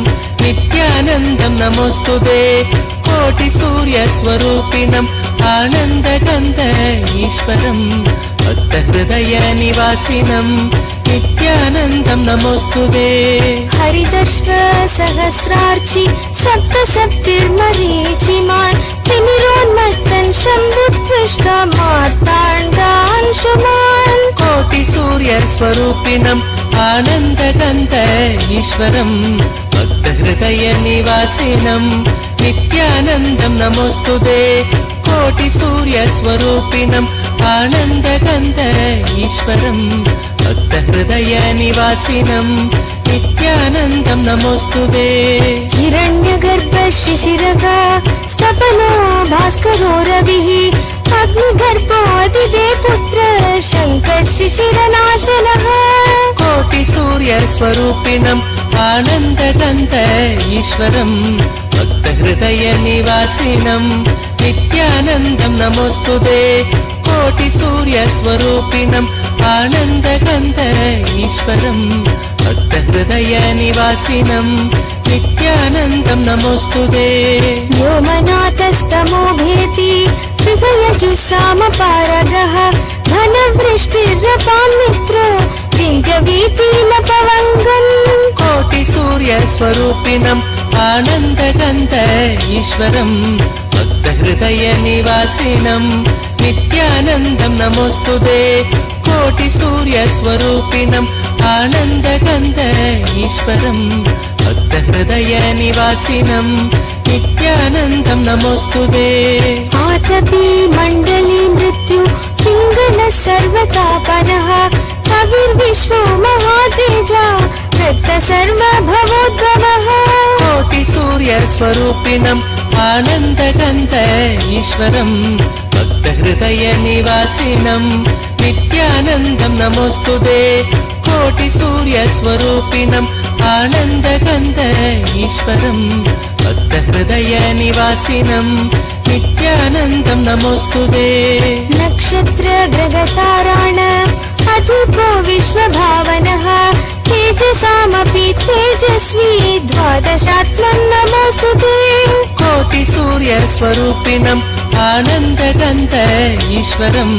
[SPEAKER 5] नित्यानन्दम् नमोऽस्तुते कोटिसूर्यस्वरूपिणम् आनन्दगन्ध ईश्वरम् भक्तहृदयनिवासिनम् नित्यानन्दम् नमोऽस्तुते
[SPEAKER 6] हरिदश्व सहस्रार्चि सप्तसप्तिर्मरीचिमान् तिमिरोन्मत्तन् शम्भुत्विष्ट मार्ताण्डांशुमान्
[SPEAKER 5] कोटिसूर्यस्वरूपिणम् आनन्दगन्ध ईश्वरम् भक्तहृदयनिवासिनम् नित्यानन्दम् नमोऽस्तुते कोटिसूर्यस्वरूपिणम् आनन्दगन्ध ईश्वरम् भक्तहृदयनिवासिनम् नित्यानन्दम् नमोऽस्तुते
[SPEAKER 6] हिरण्यगर्भ शिशिरः स्तपनो भास्करो रविः अग्निगर्भोऽदिते पुत्र शङ्कर शिशिरनाशनः
[SPEAKER 5] कोटिसूर्यस्वरूपिणम् आनन्दगन्ध ईश्वरम् भक्तहृदयनिवासिनम् नित्यानन्दम् नमोऽस्तुते कोटिसूर्यस्वरूपिणम् आनन्दगन्ध ईश्वरम् भक्तहृदयनिवासिनम् नित्यानन्दम् नमोऽस्तुते
[SPEAKER 6] व्योमनाथस्तमो भेति हृदयजुस्सामपारगः घनवृष्टिरपान् मित्र विन्द्यवीतीनपवङ्गम्
[SPEAKER 5] कोटिसूर्यस्वरूपिणम् आनन्दगन्ध ईश्वरम् भक्तहृदयनिवासिनम् नित्यानन्दम् नमोऽस्तुते कोटिसूर्यस्वरूपिणम् आनन्दगन्ध ईश्वरम् भक्तहृदयनिवासिनम् नित्यानन्दम् नमोऽस्तुते
[SPEAKER 6] आतपी मण्डली मृत्यु पिङ्गल सर्वतापनः कविर्विश्वो महातेजा वृत्त सर्वभवोद्भवः
[SPEAKER 5] कोटिसूर्यस्वरूपिणम् आनन्दगन्ध ईश्वरम् भक्तहृदयनिवासिनं नित्यानन्दं नमोऽस्तुते कोटिसूर्यस्वरूपिणम् आनन्दकन्द ईश्वरं भक्तहृदयनिवासिनं नित्यानन्दं नमोऽस्तुते
[SPEAKER 6] नक्षत्र ग्रहताराण अधूपो विश्वभावनः तेजसामपि तेजस्वी द्वादशात्मन् नमोऽस्तुते
[SPEAKER 5] कोटिसूर्यस्वरूपिणम् आनन्दकन्द ईश्वरं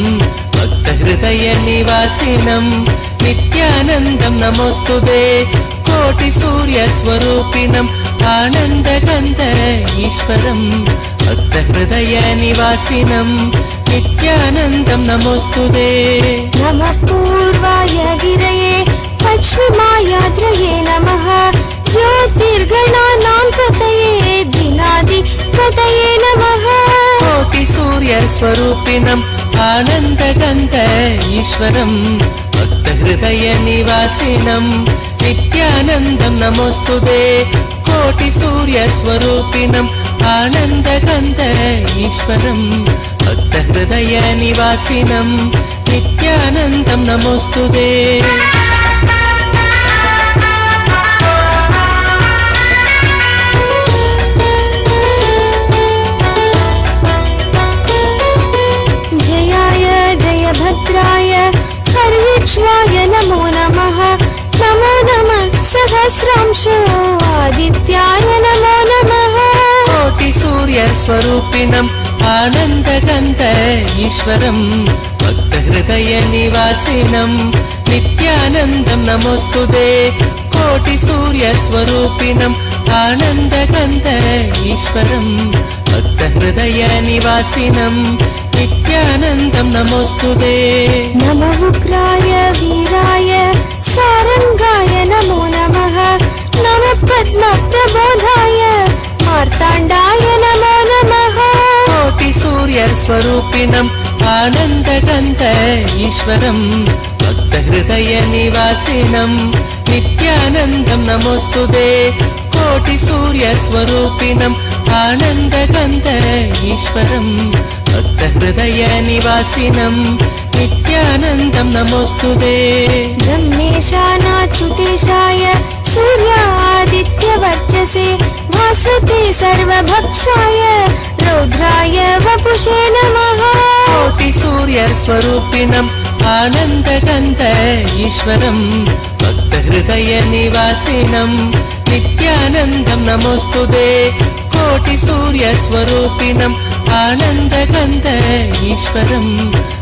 [SPEAKER 5] भक्तहृदयनिवासिनं नित्यानन्दं नमोऽस्तुते कोटिसूर्यस्वरूपिणम् आनन्दकन्द ईश्वरं भक्तहृदयनिवासिनं नित्यानन्दं नमोऽस्तुते
[SPEAKER 6] नमः पूर्वाय गिरये पश्चिमायाद्रये नमः ज्योतिर्गणानां पतये दिनादिपतये नमः
[SPEAKER 5] कोटिसूर्यस्वरूपिणम् आनन्दकन्द ईश्वरं भक्तहृदयनिवासिनं नित्यानन्दं नमोऽस्तुते कोटिसूर्यस्वरूपिणम् आनन्दकन्द ईश्वरं भक्तहृदयनिवासिनं नित्यानन्दं नमोऽस्तुते
[SPEAKER 6] भद्राय हर्यक्ष्वाय नमो नमः नमो नमः सहस्रांशो आदित्याय नमो नमः
[SPEAKER 5] कोटिसूर्यस्वरूपिणम् आनन्दकन्द ईश्वरं भक्तहृदयनिवासिनं नित्यानन्दं नमोऽस्तुते कोटिसूर्यस्वरूपिणम् आनन्दकन्द ईश्वरं भक्तहृदयनिवासिनं नित्यानन्दं नमोऽस्तुते
[SPEAKER 6] नमः उग्राय वीराय सारङ्गाय नमो नमः नमः पद्मप्रबोधाय मार्ताण्डाय नमो नमः
[SPEAKER 5] कोटिसूर्यस्वरूपिणम् आनन्दकन्द ईश्वरं भक्तहृदयनिवासिनं नित्यानन्दं नमोऽस्तुते कोटिसूर्यस्वरूपिणम् आनन्दकन्द ईश्वरं भक्तहृदयनिवासिनं नित्यानन्दं नमोऽस्तुते
[SPEAKER 6] ब्रह्मेशानाच्युतेशाय सूर्यादित्यवर्चसे भास्वते सर्वभक्षाय रौद्राय वपुषे नमः
[SPEAKER 5] कोटिसूर्यस्वरूपिणम् आनन्दकन्द ईश्वरं भक्तहृदयनिवासिनं नित्यानन्दं नमोऽस्तुते कोटिसूर्यस्वरूपिणम् आनन्दकन्द ईश्वरं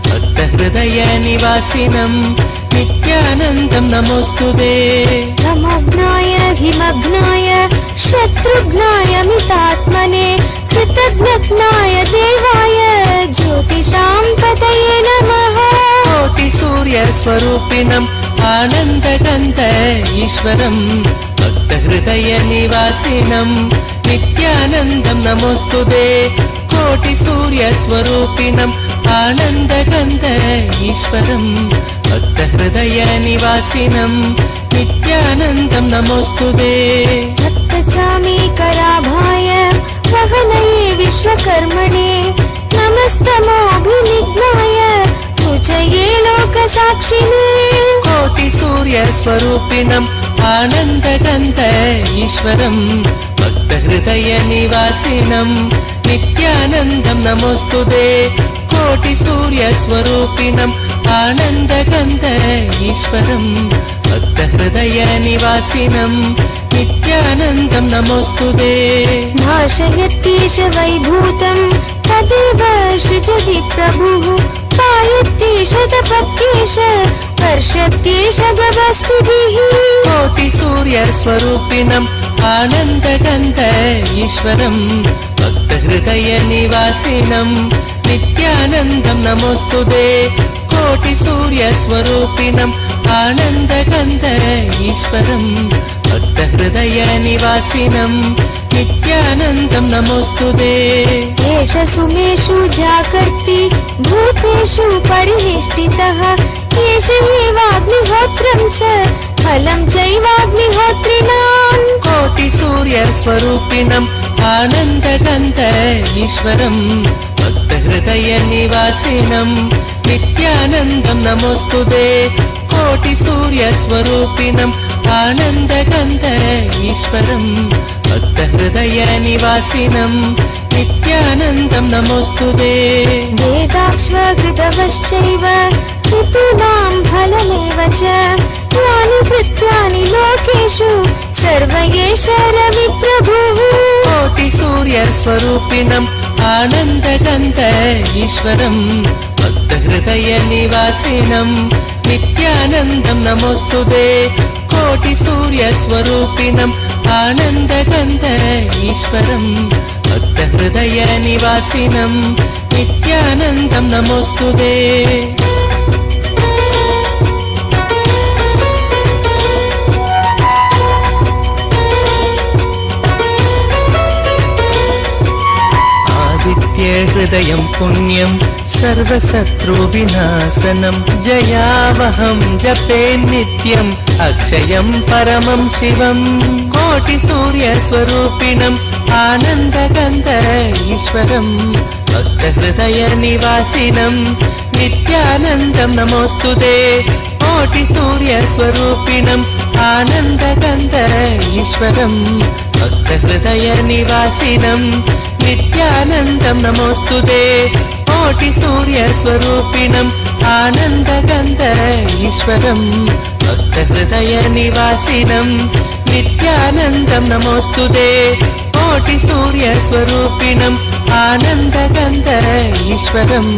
[SPEAKER 5] भक्तहृदयनिवासिनं नित्यानन्दं नमोऽस्तुते
[SPEAKER 6] नमग्नाय हिमग्नाय शत्रुघ्नाय मितात्मने कृतघ्नाय देवाय ज्योतिषां पतये नमः
[SPEAKER 5] कोटिसूर्यस्वरूपिणम् आनन्दकन्द ईश्वरं भक्तहृदयनिवासिनं नित्यानन्दं नमोऽस्तुते कोटिसूर्यस्वरूपिणम् आनन्दकन्द ईश्वरं भक्तहृदयनिवासिनं नित्यानन्दं नमोऽस्तुते
[SPEAKER 6] रक्तचामीकराभाय वहनये विश्वकर्मणे नमस्तमोऽभिनिघ्नाय रुचये लोकसाक्षिणे
[SPEAKER 5] कोटिसूर्यस्वरूपिणम् आनन्दकन्द ईश्वरं भक्तहृदयनिवासिनं नित्यानन्दं नमोऽस्तुते कोटिसूर्यस्वरूपिणम् आनन्दकन्द ईश्वरं भक्तहृदयनिवासिनं नित्यानन्दं नमोऽस्तुते
[SPEAKER 6] भाषयत्येष वैभूतं तदेव सृजति प्रभुः पायत्येष तपत्येष वर्षत्येष व्यवस्थितिः
[SPEAKER 5] कोटिसूर्यस्वरूपिणम् आनन्दकन्द ईश्वरं भक्तहृदयनिवासिनं नित्यानन्दं नमोऽस्तुते कोटिसूर्यस्वरूपिणम् आनन्दकन्द ईश्वरं भक्तहृदयनिवासिनं नित्यानन्दं नमोऽस्तुते
[SPEAKER 6] एष सुमेषु जागर्ति भूतेषु परिनिष्ठितः एष एवाग्निहोत्रं च फलं चैवाग्निहोत्रिणां
[SPEAKER 5] कोटिसूर्यस्वरूपिणम् आनन्दकन्द ईश्वरं भक्तहृदयनिवासिनं भक्तहृदयनिवासिनं नित्यानन्दं नमोऽस्तुते कोटिसूर्यस्वरूपिणम् आनन्दगन्ध ईश्वरम् भक्तहृदयनिवासिनं नित्यानन्दं नमोऽस्तुते
[SPEAKER 6] वेदाक्ष्वकृतवश्चैव ऋतूनां फलमेव च यानि कृत्यानि लोकेषु सर्व एष रविप्रभुः
[SPEAKER 5] कोटिसूर्यस्वरूपिणम् आनन्दगन्ध ईश्वरम् भक्तहृदयनिवासिनं नित्यानन्दं नमोऽस्तुते कोटिसूर्यस्वरूपिणम् आनन्दगन्ध ईश्वरम् भक्तहृदयनिवासिनं नित्यानन्दं नमोऽस्तुते हृदयं पुण्यं सर्वशत्रुविनाशनं जयावहं जपे नित्यम् अक्षयं परमं शिवं कोटिसूर्यस्वरूपिणम् आनन्दगन्ध ईश्वरं भक्तहृदयनिवासिनं नित्यानन्दं नमोऽस्तुते कोटिसूर्यस्वरूपिणम् आनन्दगन्ध ईश्वरं भक्तहृदयनिवासिनं नित्यानन्दं नमोऽस्तुते कोटिसूर्यस्वरूपिणम् आनन्दगन्ध ईश्वरं भक्तहृदयनिवासिनं नित्यानन्दं नमोऽस्तुते कोटिसूर्यस्वरूपिणम् आनन्दगन्ध ईश्वरम्